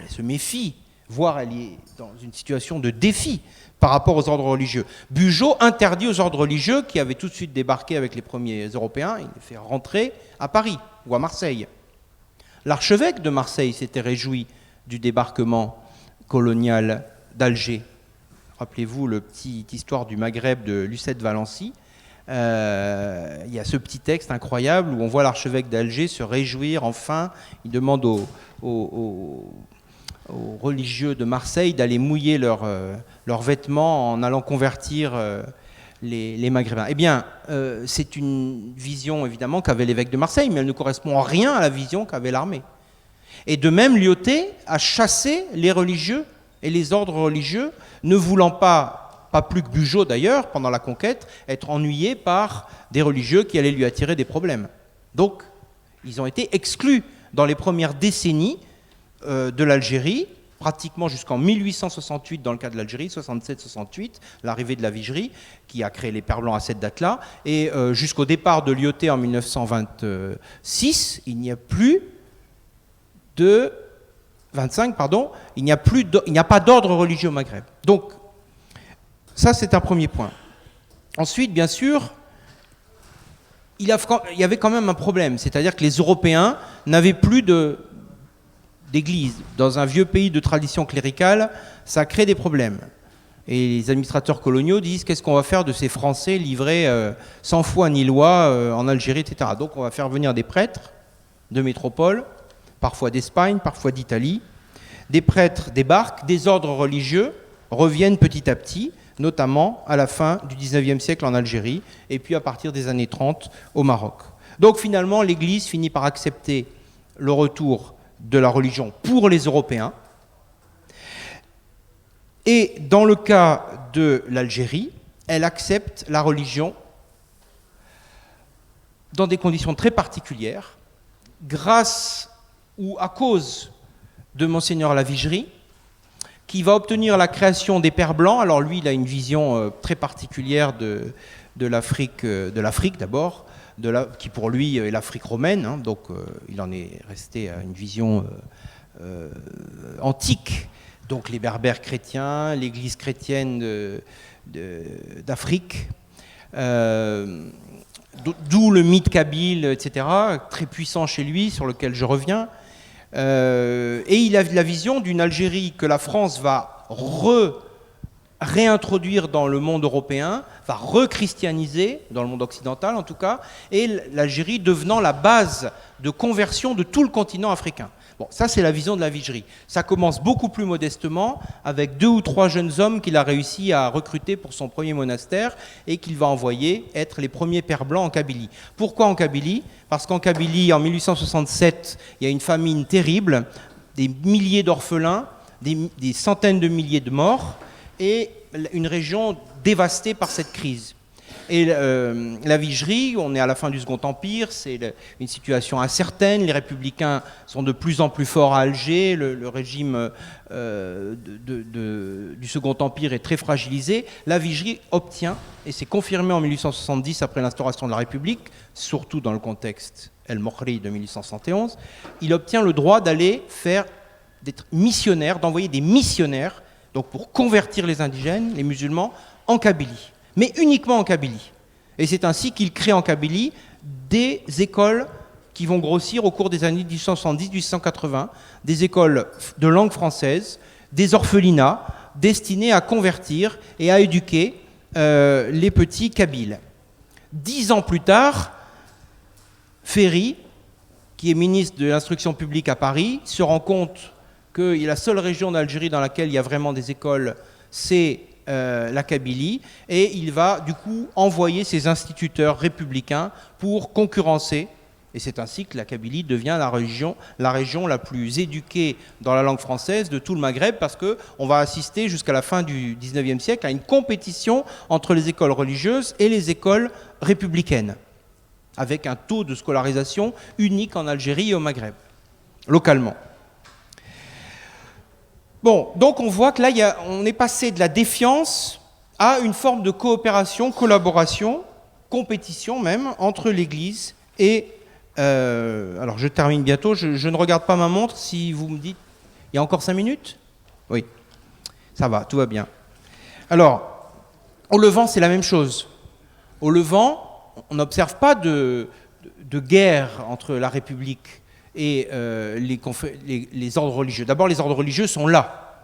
se méfie, voire elle est dans une situation de défi par rapport aux ordres religieux. Bugeaud interdit aux ordres religieux, qui avaient tout de suite débarqué avec les premiers Européens, il les fait rentrer à Paris ou à Marseille. L'archevêque de Marseille s'était réjoui du débarquement colonial d'Alger. Rappelez-vous la petite histoire du Maghreb de Lucette Valency. Il y a ce petit texte incroyable où on voit l'archevêque d'Alger se réjouir, enfin, il demande aux religieux de Marseille d'aller mouiller leurs vêtements en allant convertir les Maghrébins. Eh bien, c'est une vision évidemment qu'avait l'évêque de Marseille, mais elle ne correspond en rien à la vision qu'avait l'armée. Et de même, Lyautey a chassé les religieux et les ordres religieux, ne voulant pas plus que Bugeaud d'ailleurs, pendant la conquête, être ennuyé par des religieux qui allaient lui attirer des problèmes. Donc, ils ont été exclus dans les premières décennies de l'Algérie, pratiquement jusqu'en 1868 dans le cas de l'Algérie, 67-68, l'arrivée de la Vigerie, qui a créé les Pères Blancs à cette date-là, et jusqu'au départ de Lyautey en 1926, il n'y a pas d'ordre religieux au Maghreb. Donc, ça, c'est un premier point. Ensuite, bien sûr, il y avait quand même un problème, c'est-à-dire que les Européens n'avaient plus d'église. Dans un vieux pays de tradition cléricale, ça crée des problèmes. Et les administrateurs coloniaux disent qu'est-ce qu'on va faire de ces Français livrés sans foi ni loi en Algérie, etc. Donc on va faire venir des prêtres de métropole, parfois d'Espagne, parfois d'Italie. Des prêtres débarquent, des ordres religieux reviennent petit à petit, notamment à la fin du XIXe siècle en Algérie, et puis à partir des années 30 au Maroc. Donc finalement, l'Église finit par accepter le retour de la religion pour les Européens. Et dans le cas de l'Algérie, elle accepte la religion dans des conditions très particulières, grâce ou à cause de Monseigneur Lavigerie, qui va obtenir la création des Pères Blancs. Alors lui, il a une vision très particulière de l'Afrique d'abord, qui pour lui est l'Afrique romaine, hein, donc il en est resté à une vision antique. Donc les Berbères chrétiens, l'Église chrétienne d'Afrique, d'où le mythe kabyle, etc., très puissant chez lui, sur lequel je reviens. Et il a la vision d'une Algérie que la France va réintroduire dans le monde européen, va rechristianiser dans le monde occidental en tout cas, et l'Algérie devenant la base de conversion de tout le continent africain. Bon, ça c'est la vision de la Vigerie. Ça commence beaucoup plus modestement avec 2 ou 3 jeunes hommes qu'il a réussi à recruter pour son premier monastère et qu'il va envoyer être les premiers Pères Blancs en Kabylie. Pourquoi en Kabylie ? Parce qu'en Kabylie, en 1867, il y a une famine terrible, des milliers d'orphelins, des centaines de milliers de morts, et une région dévastée par cette crise. Et la Vigerie, on est à la fin du Second Empire, c'est une situation incertaine, les républicains sont de plus en plus forts à Alger, le régime du Second Empire est très fragilisé. La Vigerie obtient, et c'est confirmé en 1870 après l'instauration de la République, surtout dans le contexte El Mokhri de 1871, il obtient le droit d'être missionnaire, d'envoyer des missionnaires, donc pour convertir les indigènes, les musulmans, en Kabylie. Mais uniquement en Kabylie. Et c'est ainsi qu'il crée en Kabylie des écoles qui vont grossir au cours des années 1870-1880, des écoles de langue française, des orphelinats destinés à convertir et à éduquer les petits kabyles. 10 ans plus tard, Ferry, qui est ministre de l'instruction publique à Paris, se rend compte que la seule région d'Algérie dans laquelle il y a vraiment des écoles, c'est la Kabylie, et il va du coup envoyer ses instituteurs républicains pour concurrencer, et c'est ainsi que la Kabylie devient la région la plus éduquée dans la langue française de tout le Maghreb, parce qu'on va assister jusqu'à la fin du 19e siècle à une compétition entre les écoles religieuses et les écoles républicaines, avec un taux de scolarisation unique en Algérie et au Maghreb, localement. Bon, donc on voit que là, on est passé de la défiance à une forme de coopération, collaboration, compétition même, entre l'Église et... alors je termine bientôt, je ne regarde pas ma montre, si vous me dites... Il y a encore 5 minutes ? Oui, ça va, tout va bien. Alors, au Levant, c'est la même chose. Au Levant, on n'observe pas de guerre entre la République et les ordres religieux. D'abord, les ordres religieux sont là.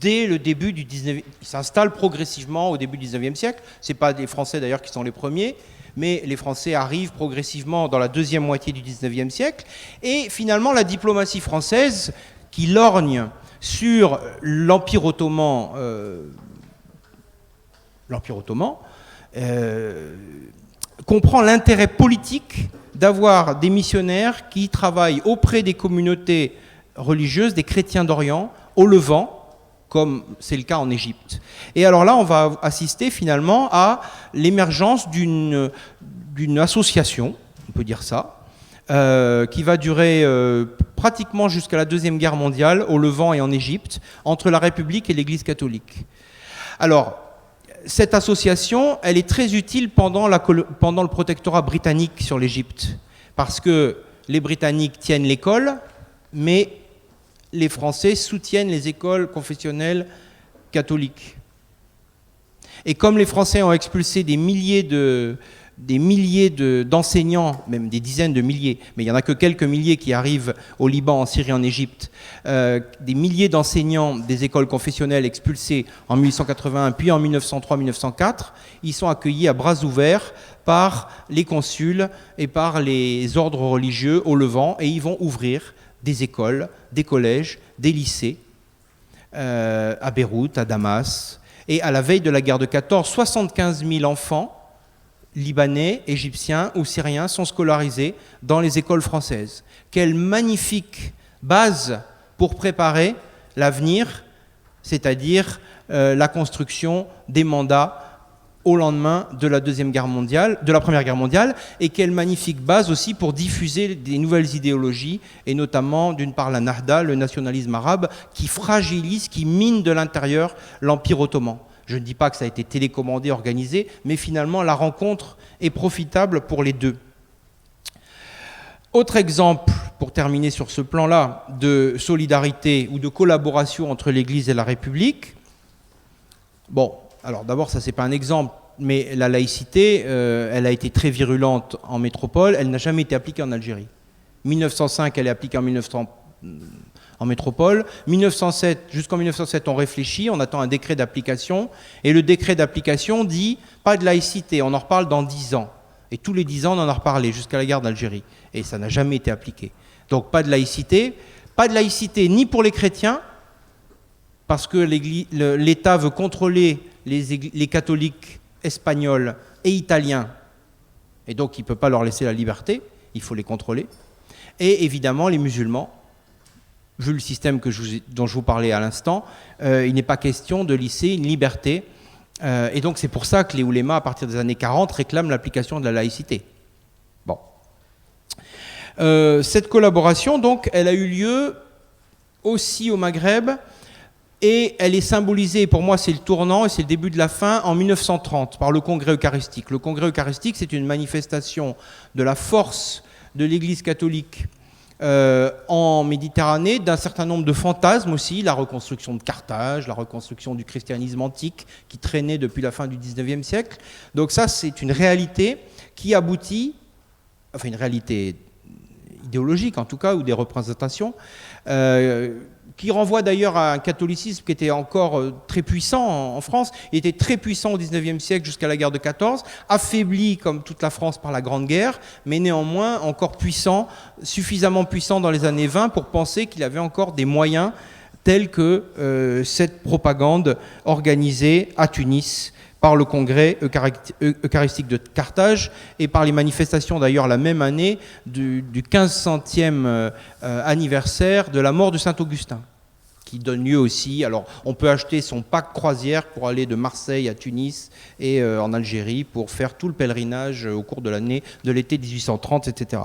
Dès le début du 19e, ils s'installent progressivement au début du 19e siècle. Ce n'est pas les Français d'ailleurs qui sont les premiers, mais les Français arrivent progressivement dans la deuxième moitié du 19e siècle. Et finalement, la diplomatie française, qui lorgne sur l'Empire ottoman, comprend l'intérêt politique d'avoir des missionnaires qui travaillent auprès des communautés religieuses, des chrétiens d'Orient, au Levant, comme c'est le cas en Égypte. Et alors là, on va assister finalement à l'émergence d'une association, on peut dire ça, qui va durer pratiquement jusqu'à la Deuxième Guerre mondiale, au Levant et en Égypte, entre la République et l'Église catholique. Alors, cette association, elle est très utile pendant le protectorat britannique sur l'Égypte, parce que les Britanniques tiennent l'école, mais les Français soutiennent les écoles confessionnelles catholiques. Et comme les Français ont expulsé des milliers d'enseignants, même des dizaines de milliers, mais il n'y en a que quelques milliers qui arrivent au Liban, en Syrie, en Égypte, des milliers d'enseignants des écoles confessionnelles expulsés en 1881, puis en 1903-1904, ils sont accueillis à bras ouverts par les consuls et par les ordres religieux au Levant, et ils vont ouvrir des écoles, des collèges, des lycées, à Beyrouth, à Damas. Et à la veille de la guerre de 14, 75 000 enfants libanais, égyptiens ou syriens sont scolarisés dans les écoles françaises. Quelle magnifique base pour préparer l'avenir, c'est-à-dire la construction des mandats au lendemain de la Première Guerre mondiale, et quelle magnifique base aussi pour diffuser des nouvelles idéologies, et notamment d'une part la Nahda, le nationalisme arabe, qui fragilise, qui mine de l'intérieur l'Empire ottoman. Je ne dis pas que ça a été télécommandé, organisé, mais finalement la rencontre est profitable pour les deux. Autre exemple, pour terminer sur ce plan-là, de solidarité ou de collaboration entre l'Église et la République. Bon, alors d'abord, ça c'est pas un exemple, mais la laïcité, elle a été très virulente en métropole, elle n'a jamais été appliquée en Algérie. 1905, elle est appliquée en métropole. 1907, jusqu'en 1907, on réfléchit, on attend un décret d'application, et le décret d'application dit pas de laïcité, on en reparle dans 10 ans. Et tous les 10 ans, on en a reparlé jusqu'à la guerre d'Algérie, et ça n'a jamais été appliqué. Donc pas de laïcité ni pour les chrétiens, parce que l'État veut contrôler les catholiques espagnols et italiens, et donc il ne peut pas leur laisser la liberté, il faut les contrôler. Et évidemment, les musulmans, vu le système dont je vous parlais à l'instant, il n'est pas question de laisser une liberté. Et donc c'est pour ça que les oulémas, à partir des années 40, réclament l'application de la laïcité. Bon. Cette collaboration, donc, elle a eu lieu aussi au Maghreb, et elle est symbolisée, pour moi c'est le tournant et c'est le début de la fin, en 1930, par le Congrès eucharistique. Le Congrès eucharistique, c'est une manifestation de la force de l'Église catholique en Méditerranée, d'un certain nombre de fantasmes aussi, la reconstruction de Carthage, la reconstruction du christianisme antique qui traînait depuis la fin du 19e siècle. Donc ça, c'est une réalité qui aboutit, enfin une réalité idéologiques en tout cas, ou des représentations, qui renvoie d'ailleurs à un catholicisme qui était encore très puissant en France. Il était très puissant au XIXe siècle jusqu'à la guerre de 14, affaibli comme toute la France par la Grande Guerre, mais néanmoins encore puissant, suffisamment puissant dans les années 20 pour penser qu'il avait encore des moyens tels que cette propagande organisée à Tunis par le congrès eucharistique de Carthage et par les manifestations d'ailleurs la même année du 1500e anniversaire de la mort de Saint-Augustin, qui donne lieu aussi, alors on peut acheter son pack croisière pour aller de Marseille à Tunis et en Algérie pour faire tout le pèlerinage au cours de l'année, de l'été 1830, etc.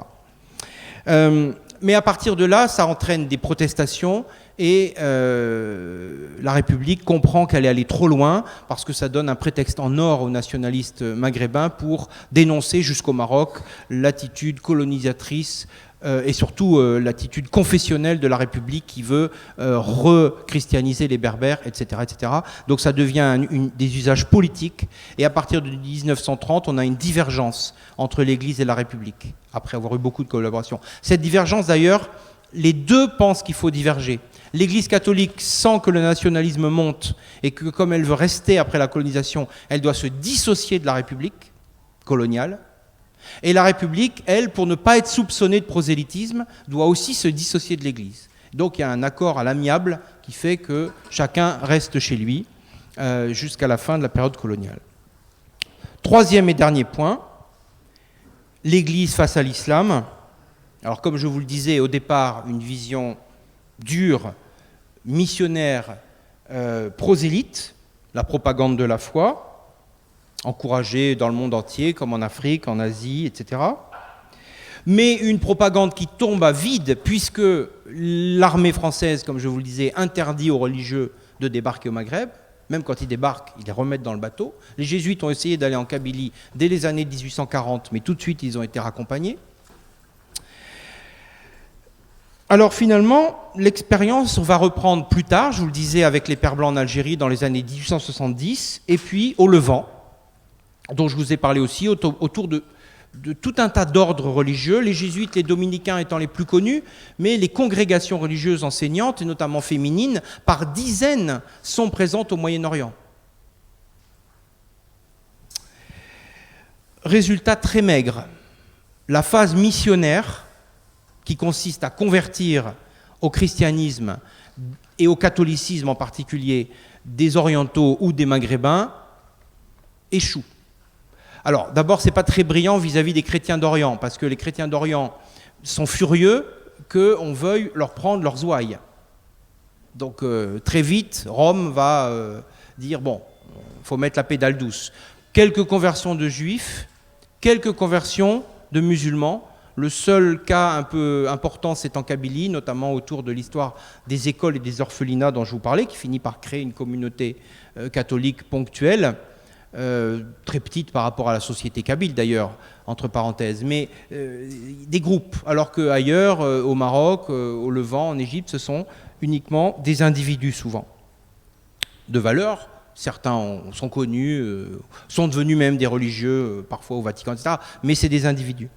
Mais à partir de là, ça entraîne des protestations et la République comprend qu'elle est allée trop loin parce que ça donne un prétexte en or aux nationalistes maghrébins pour dénoncer jusqu'au Maroc l'attitude colonisatrice et surtout l'attitude confessionnelle de la République qui veut re-christianiser les Berbères, etc., etc. Donc ça devient des usages politiques et à partir de 1930, on a une divergence entre l'Église et la République, après avoir eu beaucoup de collaboration. Cette divergence d'ailleurs, les deux pensent qu'il faut diverger. L'Église catholique sent que le nationalisme monte et que comme elle veut rester après la colonisation, elle doit se dissocier de la République coloniale. Et la République, elle, pour ne pas être soupçonnée de prosélytisme, doit aussi se dissocier de l'Église. Donc il y a un accord à l'amiable qui fait que chacun reste chez lui jusqu'à la fin de la période coloniale. Troisième et dernier point, l'Église face à l'islam. Alors comme je vous le disais au départ, une vision dure, missionnaire, prosélyte, la propagande de la foi, encouragée dans le monde entier, comme en Afrique, en Asie, etc. Mais une propagande qui tombe à vide, puisque l'armée française, comme je vous le disais, interdit aux religieux de débarquer au Maghreb. Même quand ils débarquent, ils les remettent dans le bateau. Les jésuites ont essayé d'aller en Kabylie dès les années 1840, mais tout de suite, ils ont été raccompagnés. Alors finalement, l'expérience va reprendre plus tard, je vous le disais, avec les Pères Blancs en Algérie dans les années 1870, et puis au Levant, dont je vous ai parlé aussi, autour de tout un tas d'ordres religieux, les jésuites, les dominicains étant les plus connus, mais les congrégations religieuses enseignantes, et notamment féminines, par dizaines sont présentes au Moyen-Orient. Résultat très maigre, la phase missionnaire, qui consiste à convertir au christianisme et au catholicisme en particulier des orientaux ou des maghrébins, échoue. Alors d'abord, ce n'est pas très brillant vis-à-vis des chrétiens d'Orient, parce que les chrétiens d'Orient sont furieux qu'on veuille leur prendre leurs ouailles. Donc très vite, Rome va dire, bon, il faut mettre la pédale douce. Quelques conversions de juifs, quelques conversions de musulmans. Le seul cas un peu important, c'est en Kabylie, notamment autour de l'histoire des écoles et des orphelinats dont je vous parlais, qui finit par créer une communauté catholique ponctuelle, très petite par rapport à la société kabyle d'ailleurs, entre parenthèses, mais des groupes, alors qu'ailleurs, au Maroc, au Levant, en Égypte, ce sont uniquement des individus souvent, de valeur. Certains sont connus, sont devenus même des religieux, parfois au Vatican, etc., mais c'est des individus.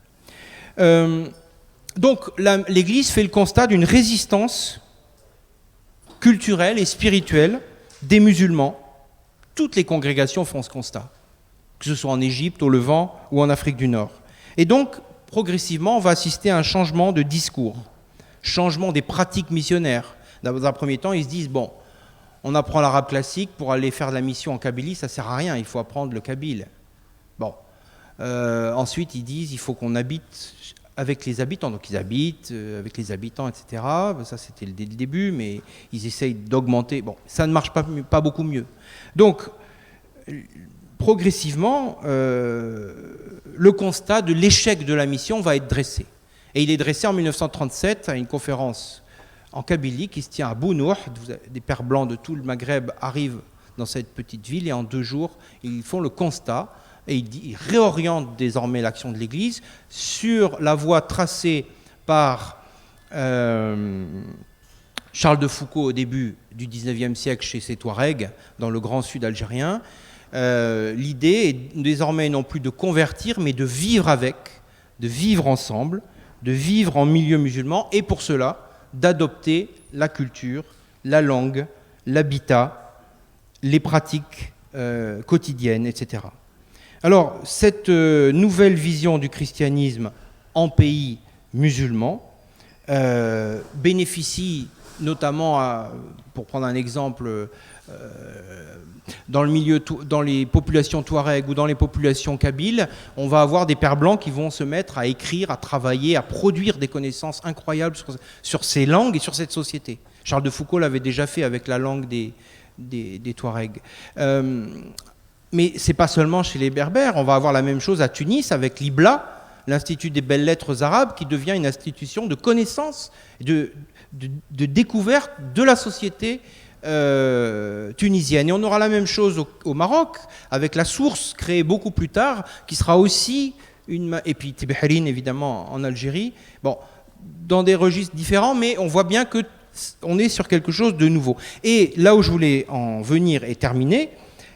Donc l'Église fait le constat d'une résistance culturelle et spirituelle des musulmans. Toutes les congrégations font ce constat, que ce soit en Égypte, au Levant ou en Afrique du Nord. Et donc, progressivement, on va assister à un changement de discours, changement des pratiques missionnaires. Dans un premier temps, ils se disent, bon, on apprend l'arabe classique pour aller faire de la mission en Kabylie, ça ne sert à rien, il faut apprendre le kabyle. Bon. Ensuite, ils disent il faut qu'on habite avec les habitants. Donc, ils habitent avec les habitants, etc. Ça, c'était le début, mais ils essayent d'augmenter. Bon, ça ne marche pas beaucoup mieux. Donc, progressivement, le constat de l'échec de la mission va être dressé. Et il est dressé en 1937 à une conférence en Kabylie qui se tient à Bounour. Des Pères Blancs de tout le Maghreb arrivent dans cette petite ville et en 2 jours, ils font le constat. Et il réoriente désormais l'action de l'Église sur la voie tracée par Charles de Foucault au début du XIXe siècle chez ses Touaregs, dans le grand sud algérien. L'idée est désormais non plus de convertir, mais de vivre avec, de vivre ensemble, de vivre en milieu musulman et pour cela d'adopter la culture, la langue, l'habitat, les pratiques quotidiennes, etc. Alors, cette nouvelle vision du christianisme en pays musulman bénéficie notamment, pour prendre un exemple, dans les populations touareg ou dans les populations kabyles, on va avoir des pères blancs qui vont se mettre à écrire, à travailler, à produire des connaissances incroyables sur ces langues et sur cette société. Charles de Foucault l'avait déjà fait avec la langue des Touaregs. Mais ce n'est pas seulement chez les Berbères, on va avoir la même chose à Tunis avec l'IBLA, l'Institut des belles lettres arabes, qui devient une institution de connaissance, de découverte de la société tunisienne. Et on aura la même chose au Maroc, avec la Source, créée beaucoup plus tard, qui sera aussi et puis Tibherine, évidemment, en Algérie. Bon, dans des registres différents, mais on voit bien qu'on est sur quelque chose de nouveau. Et là où je voulais en venir et terminer,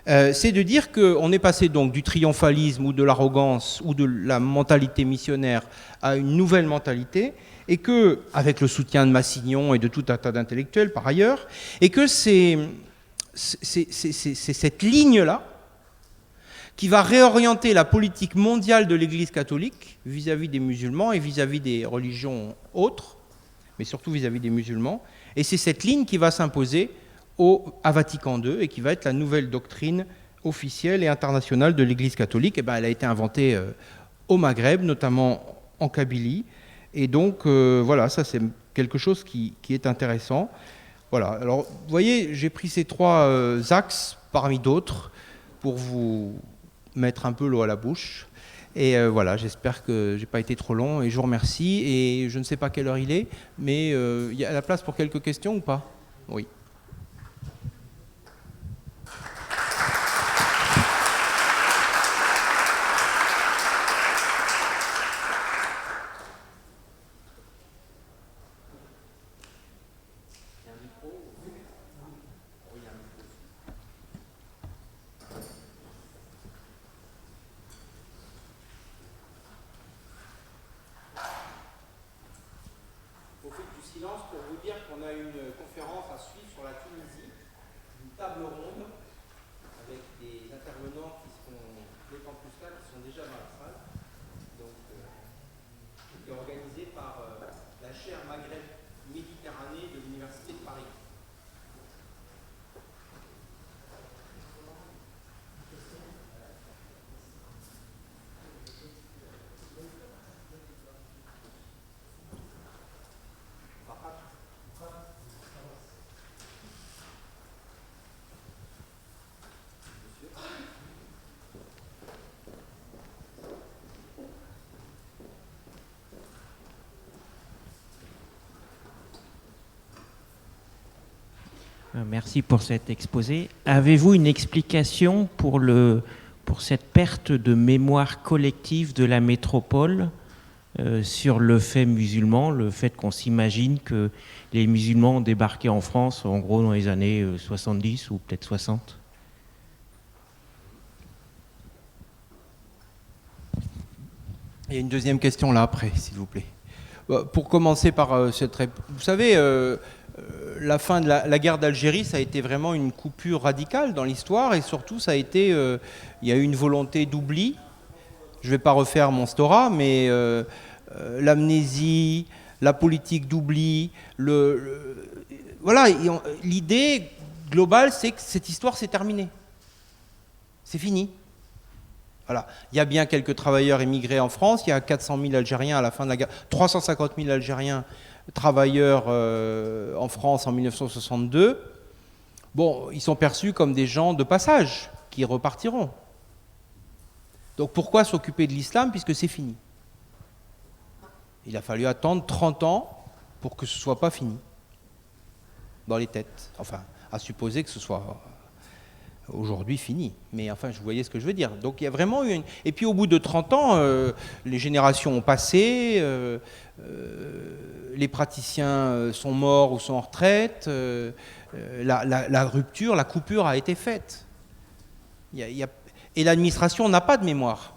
c'est de dire qu'on est passé donc du triomphalisme ou de l'arrogance ou de la mentalité missionnaire à une nouvelle mentalité, et que, avec le soutien de Massignon et de tout un tas d'intellectuels par ailleurs, et que c'est cette ligne-là qui va réorienter la politique mondiale de l'Église catholique vis-à-vis des musulmans et vis-à-vis des religions autres, mais surtout vis-à-vis des musulmans, et c'est cette ligne qui va s'imposer à Vatican II et qui va être la nouvelle doctrine officielle et internationale de l'Église catholique. Et ben, elle a été inventée au Maghreb, notamment en Kabylie. Et donc, voilà, ça c'est quelque chose qui est intéressant. Voilà, alors vous voyez, j'ai pris ces trois axes parmi d'autres pour vous mettre un peu l'eau à la bouche. Et voilà, j'espère que j'ai pas été trop long et je vous remercie. Et je ne sais pas quelle heure il est, mais il y a la place pour quelques questions ou pas? Oui. Pour vous dire qu'on a une conférence à suivre sur la Tunisie, une table ronde avec des intervenants qui sont des campus 4 qui sont déjà dans la salle, donc qui est organisée par la chaire Maghreb Méditerranée de l'Université de Paris. Merci pour cet exposé. Avez-vous une explication pour cette perte de mémoire collective de la métropole sur le fait musulman, le fait qu'on s'imagine que les musulmans ont débarqué en France, en gros, dans les années 70 ou peut-être 60 ? Il y a une deuxième question là après, s'il vous plaît. Pour commencer par cette réponse, vous savez, la fin de la guerre d'Algérie, ça a été vraiment une coupure radicale dans l'histoire, et surtout, ça a été, il y a eu une volonté d'oubli. Je ne vais pas refaire mon Stora, mais l'amnésie, la politique d'oubli, voilà, l'idée globale, c'est que cette histoire s'est terminée. C'est fini. Voilà. Il y a bien quelques travailleurs émigrés en France, il y a 400 000 Algériens à la fin de la guerre, 350 000 Algériens travailleurs en France en 1962. Bon, ils sont perçus comme des gens de passage qui repartiront. Donc pourquoi s'occuper de l'islam puisque c'est fini? Il a fallu attendre 30 ans pour que ce ne soit pas fini dans les têtes. Enfin, à supposer que ce soit aujourd'hui fini. Mais enfin, vous voyez ce que je veux dire. Donc il y a vraiment eu Et puis au bout de 30 ans, les générations ont passé, les praticiens sont morts ou sont en retraite, la rupture, la coupure a été faite. Et l'administration n'a pas de mémoire.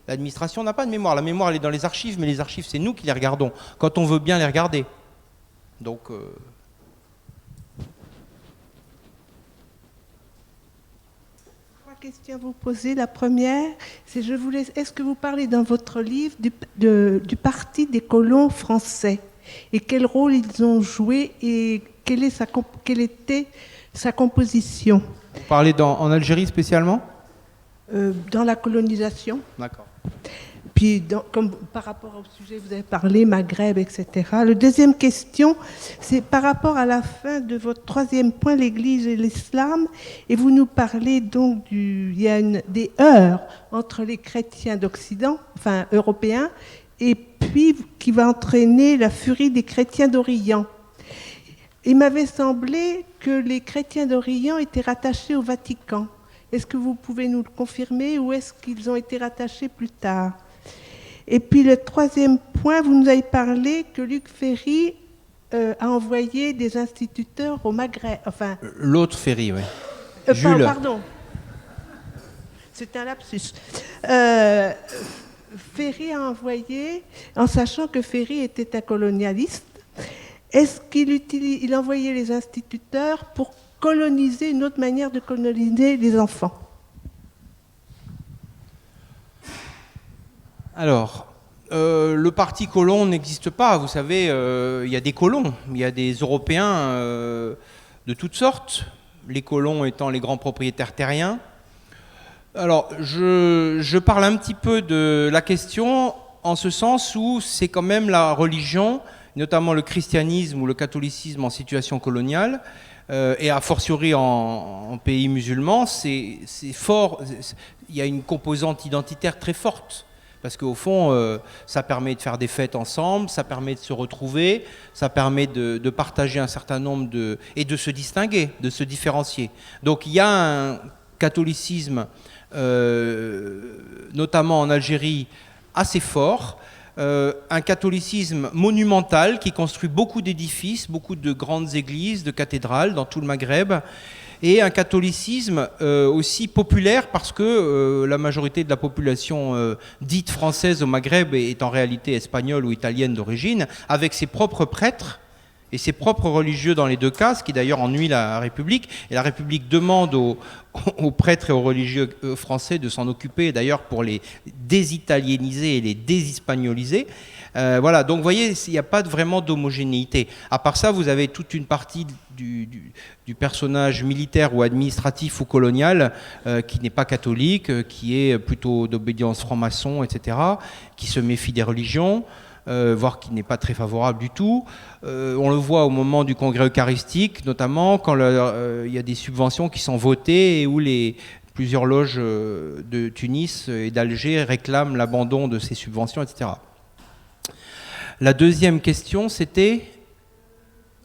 L'administration n'a pas de mémoire. La mémoire, elle est dans les archives, mais les archives, c'est nous qui les regardons, quand on veut bien les regarder. Donc... Trois questions à vous poser. La première, c'est est-ce que vous parlez dans votre livre du parti des colons français et quel rôle ils ont joué et quelle était sa composition? Vous parlez en Algérie spécialement? Dans la colonisation. D'accord. Puis, comme par rapport au sujet que vous avez parlé, Maghreb, etc. La deuxième question, c'est par rapport à la fin de votre troisième point, l'Église et l'islam, et vous nous parlez donc il y a des heurts entre les chrétiens d'Occident, enfin européens, et puis qui va entraîner la furie des chrétiens d'Orient. Il m'avait semblé que les chrétiens d'Orient étaient rattachés au Vatican. Est-ce que vous pouvez nous le confirmer ou est-ce qu'ils ont été rattachés plus tard? Et puis le troisième point, vous nous avez parlé que Luc Ferry a envoyé des instituteurs au Maghreb. Enfin, l'autre Ferry, oui. Jules. Pardon. C'est un lapsus. Ferry a envoyé, en sachant que Ferry était un colonialiste, est-ce qu'il envoyait les instituteurs pour coloniser une autre manière de coloniser les enfants? Alors, le parti colon n'existe pas. Vous savez, il y a des colons, il y a des Européens de toutes sortes, les colons étant les grands propriétaires terriens. Alors, je parle un petit peu de la question en ce sens où c'est quand même la religion, notamment le christianisme ou le catholicisme en situation coloniale, et a fortiori en pays musulmans, c'est fort, il y a une composante identitaire très forte. Parce qu'au fond, ça permet de faire des fêtes ensemble, ça permet de se retrouver, ça permet de partager un certain nombre et de se distinguer, de se différencier. Donc il y a un catholicisme, notamment en Algérie, assez fort, un catholicisme monumental qui construit beaucoup d'édifices, beaucoup de grandes églises, de cathédrales dans tout le Maghreb, et un catholicisme aussi populaire parce que la majorité de la population dite française au Maghreb est en réalité espagnole ou italienne d'origine, avec ses propres prêtres et ses propres religieux dans les deux cas, ce qui d'ailleurs ennuie la République. Et la République demande aux prêtres et aux religieux français de s'en occuper, d'ailleurs pour les désitaliéniser et les déshispagnoliser. Voilà, donc vous voyez, il n'y a pas vraiment d'homogénéité. À part ça, vous avez toute une partie du personnage militaire ou administratif ou colonial qui n'est pas catholique, qui est plutôt d'obédience franc-maçon, etc., qui se méfie des religions, voire qui n'est pas très favorable du tout. On le voit au moment du congrès eucharistique, notamment quand il y a des subventions qui sont votées et où plusieurs loges de Tunis et d'Alger réclament l'abandon de ces subventions, etc. La deuxième question, c'était...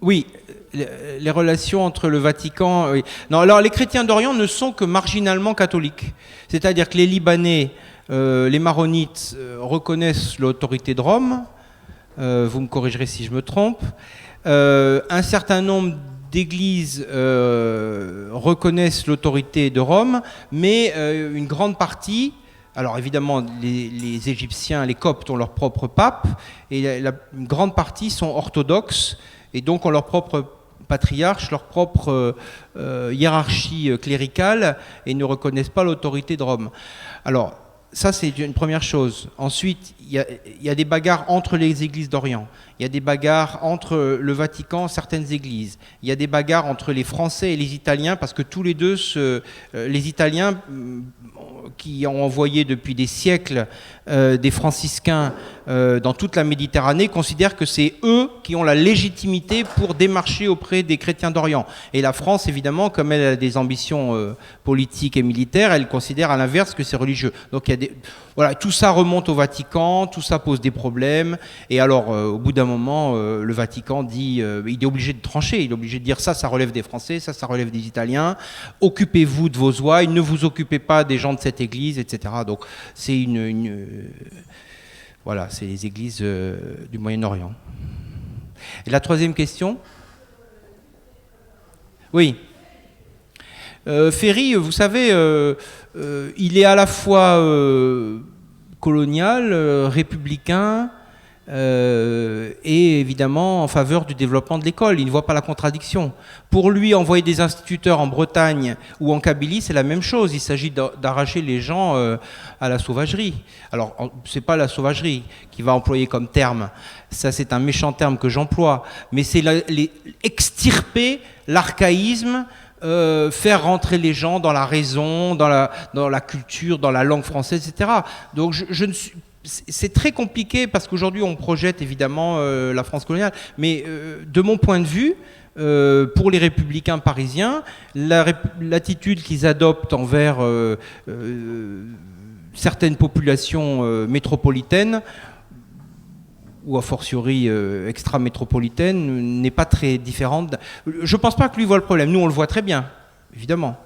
Oui, les relations entre le Vatican... Oui. Non, alors les chrétiens d'Orient ne sont que marginalement catholiques. C'est-à-dire que les Libanais, les Maronites reconnaissent l'autorité de Rome. Vous me corrigerez si je me trompe. Un certain nombre d'églises reconnaissent l'autorité de Rome, mais une grande partie... Alors évidemment, les Égyptiens, les Coptes ont leur propre pape, et une grande partie sont orthodoxes, et donc ont leur propre patriarche, leur propre hiérarchie cléricale, et ne reconnaissent pas l'autorité de Rome. Alors, ça c'est une première chose. Ensuite, il y a des bagarres entre les églises d'Orient, il y a des bagarres entre le Vatican, certaines églises, il y a des bagarres entre les Français et les Italiens, parce que tous les deux, les Italiens... qui ont envoyé depuis des siècles des franciscains dans toute la Méditerranée, considèrent que c'est eux qui ont la légitimité pour démarcher auprès des chrétiens d'Orient. Et la France, évidemment, comme elle a des ambitions politiques et militaires, elle considère à l'inverse que c'est religieux. Donc voilà, tout ça remonte au Vatican, tout ça pose des problèmes. Et alors, au bout d'un moment, le Vatican dit, il est obligé de trancher, il est obligé de dire ça relève des Français, ça relève des Italiens. Occupez-vous de vos ouailles, ne vous occupez pas des gens de cette église, etc. Donc c'est voilà, c'est les églises du Moyen-Orient. Et la troisième question? Oui. Ferry, vous savez, il est à la fois colonial, républicain, et évidemment en faveur du développement de l'école. Il ne voit pas la contradiction. Pour lui, envoyer des instituteurs en Bretagne ou en Kabylie, c'est la même chose. Il s'agit d'arracher les gens à la sauvagerie. Alors, c'est pas la sauvagerie qui va employer comme terme. Ça, c'est un méchant terme que j'emploie. Mais c'est extirper l'archaïsme, faire rentrer les gens dans la raison, dans la culture, dans la langue française, etc. Donc, c'est très compliqué parce qu'aujourd'hui on projette évidemment la France coloniale, mais de mon point de vue, pour les républicains parisiens, l'attitude qu'ils adoptent envers certaines populations métropolitaines, ou a fortiori extra-métropolitaines, n'est pas très différente. Je ne pense pas que lui voit le problème. Nous, on le voit très bien, évidemment.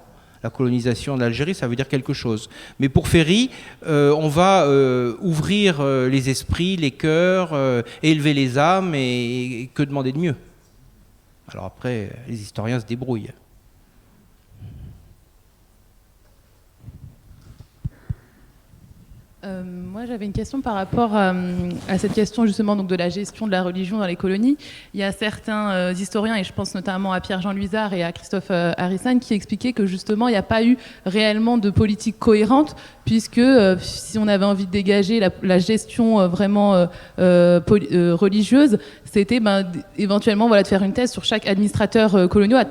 La colonisation de l'Algérie, ça veut dire quelque chose. Mais pour Ferry, on va ouvrir les esprits, les cœurs, élever les âmes, et que demander de mieux? Alors après, les historiens se débrouillent. Moi, j'avais une question par rapport à cette question justement donc, de la gestion de la religion dans les colonies. Il y a certains historiens, et je pense notamment à Pierre-Jean Luizard et à Christophe Harrison, qui expliquaient que justement, il n'y a pas eu réellement de politique cohérente, puisque si on avait envie de dégager la gestion vraiment religieuse, c'était éventuellement de faire une thèse sur chaque administrateur colonial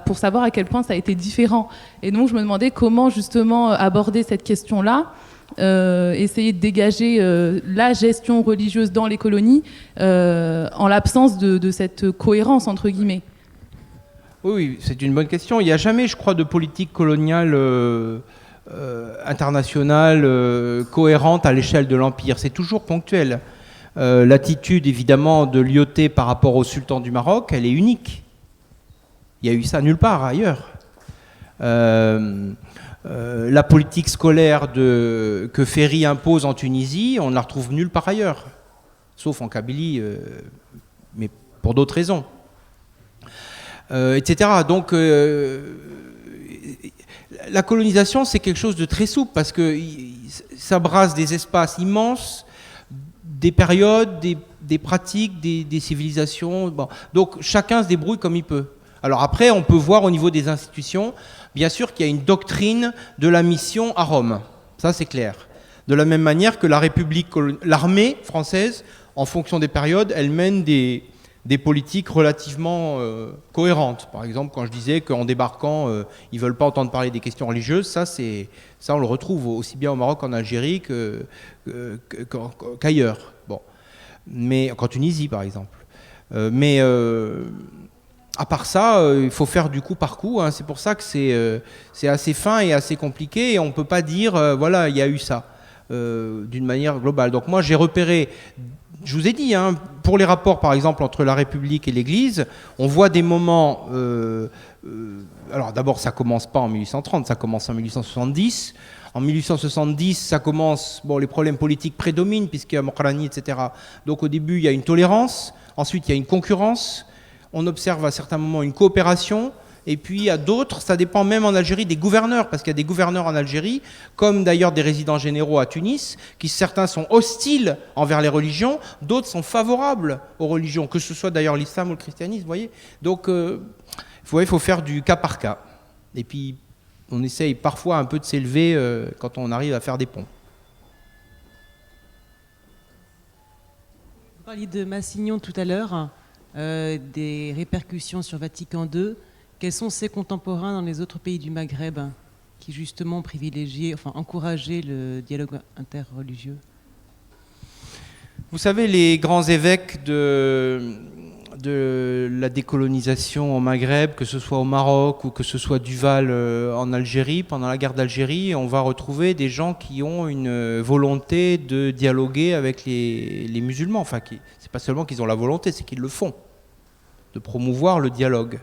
pour savoir à quel point ça a été différent. Et donc, je me demandais comment justement aborder cette question-là. Essayer de dégager la gestion religieuse dans les colonies en l'absence de cette cohérence entre guillemets. Oui, c'est une bonne question. Il n'y a jamais, je crois, de politique coloniale internationale cohérente à l'échelle de l'Empire. C'est toujours ponctuel. L'attitude, évidemment, de Lyautey par rapport au sultan du Maroc, elle est unique. Il y a eu ça nulle part ailleurs. La politique scolaire que Ferry impose en Tunisie, on ne la retrouve nulle part ailleurs, sauf en Kabylie, mais pour d'autres raisons, etc. Donc, la colonisation, c'est quelque chose de très souple, parce que ça brasse des espaces immenses, des périodes, des pratiques, des civilisations. Bon. Donc, chacun se débrouille comme il peut. Alors après, on peut voir au niveau des institutions, bien sûr qu'il y a une doctrine de la mission à Rome. Ça, c'est clair. De la même manière que l'armée française, en fonction des périodes, elle mène des politiques relativement cohérentes. Par exemple, quand je disais qu'en débarquant, ils ne veulent pas entendre parler des questions religieuses, ça, on le retrouve aussi bien au Maroc qu'en Algérie qu'ailleurs. Bon. Mais qu'en Tunisie, par exemple. À part ça, il faut faire du coup par coup. Hein. C'est pour ça que c'est assez fin et assez compliqué. Et on ne peut pas dire, voilà, il y a eu ça, d'une manière globale. Donc moi, j'ai repéré, je vous ai dit, hein, pour les rapports, par exemple, entre la République et l'Église, on voit des moments... alors d'abord, ça ne commence pas en 1830, ça commence en 1870. En 1870, ça commence... Bon, les problèmes politiques prédominent, puisqu'il y a Mokrani, etc. Donc au début, il y a une tolérance. Ensuite, il y a une concurrence. On observe à certains moments une coopération, et puis à d'autres, ça dépend même en Algérie des gouverneurs, parce qu'il y a des gouverneurs en Algérie, comme d'ailleurs des résidents généraux à Tunis, qui certains sont hostiles envers les religions, d'autres sont favorables aux religions, que ce soit d'ailleurs l'islam ou le christianisme, vous voyez. Donc, il faut faire du cas par cas. Et puis, on essaye parfois un peu de s'élever quand on arrive à faire des ponts. Vous parliez de Massignon tout à l'heure. Des répercussions sur Vatican II. Quels sont ses contemporains dans les autres pays du Maghreb qui justement encourageaient le dialogue interreligieux? Vous savez, les grands évêques de la décolonisation au Maghreb, que ce soit au Maroc ou que ce soit Duval en Algérie, pendant la guerre d'Algérie, on va retrouver des gens qui ont une volonté de dialoguer avec les musulmans. Enfin, c'est pas seulement qu'ils ont la volonté, c'est qu'ils le font, de promouvoir le dialogue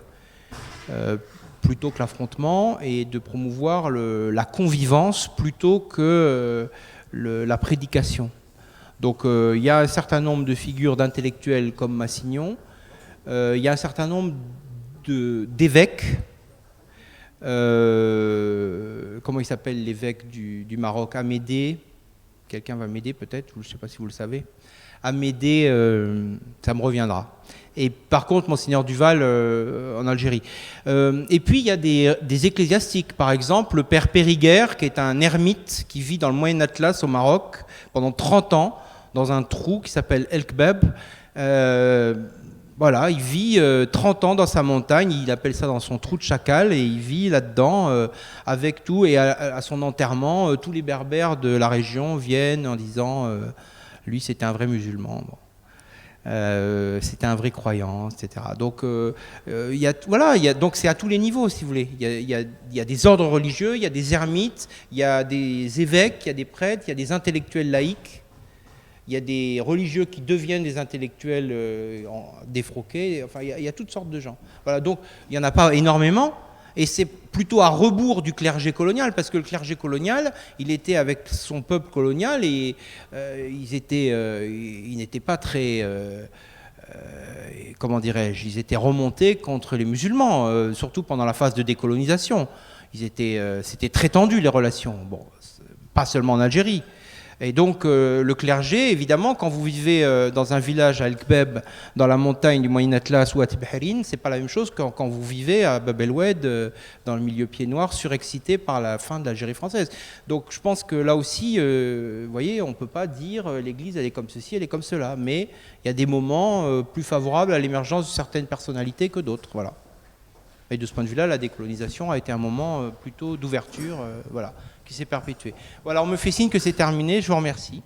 plutôt que l'affrontement, et de promouvoir la convivence plutôt que la prédication. Donc il y a un certain nombre de figures d'intellectuels comme Massignon, il y a un certain nombre d'évêques, comment il s'appelle l'évêque du Maroc, Amédée, quelqu'un va m'aider peut-être, ou je ne sais pas si vous le savez, à m'aider, ça me reviendra. Et par contre, Monseigneur Duval en Algérie. Et puis, il y a des ecclésiastiques. Par exemple, le père Périguer, qui est un ermite qui vit dans le Moyen Atlas au Maroc pendant 30 ans, dans un trou qui s'appelle El Kbeb. Voilà, il vit 30 ans dans sa montagne, il appelle ça dans son trou de chacal, et il vit là-dedans avec tout. Et à son enterrement, tous les berbères de la région viennent en disant lui, c'était un vrai musulman. Bon. C'était un vrai croyant, etc. Donc, donc c'est à tous les niveaux, si vous voulez. Il y a des ordres religieux, il y a des ermites, il y a des évêques, il y a des prêtres, il y a des intellectuels laïcs, il y a des religieux qui deviennent des intellectuels défroqués. Enfin, il y a toutes sortes de gens. Voilà, donc il n'y en a pas énormément. Et c'est plutôt à rebours du clergé colonial, parce que le clergé colonial, il était avec son peuple colonial et ils n'étaient pas très, comment dirais-je, ils étaient remontés contre les musulmans, surtout pendant la phase de décolonisation. C'était très tendu les relations, bon, pas seulement en Algérie. Et donc le clergé, évidemment, quand vous vivez dans un village à El Kbeb, dans la montagne du Moyen Atlas ou à Tibherine, c'est pas la même chose que quand vous vivez à Bab el Oued, dans le milieu pied noir, surexcité par la fin de l'Algérie française. Donc je pense que là aussi, vous voyez, on peut pas dire l'Église elle est comme ceci, elle est comme cela, mais il y a des moments plus favorables à l'émergence de certaines personnalités que d'autres, voilà. Et de ce point de vue-là, la décolonisation a été un moment plutôt d'ouverture, voilà, qui s'est perpétué. Voilà, on me fait signe que c'est terminé, je vous remercie.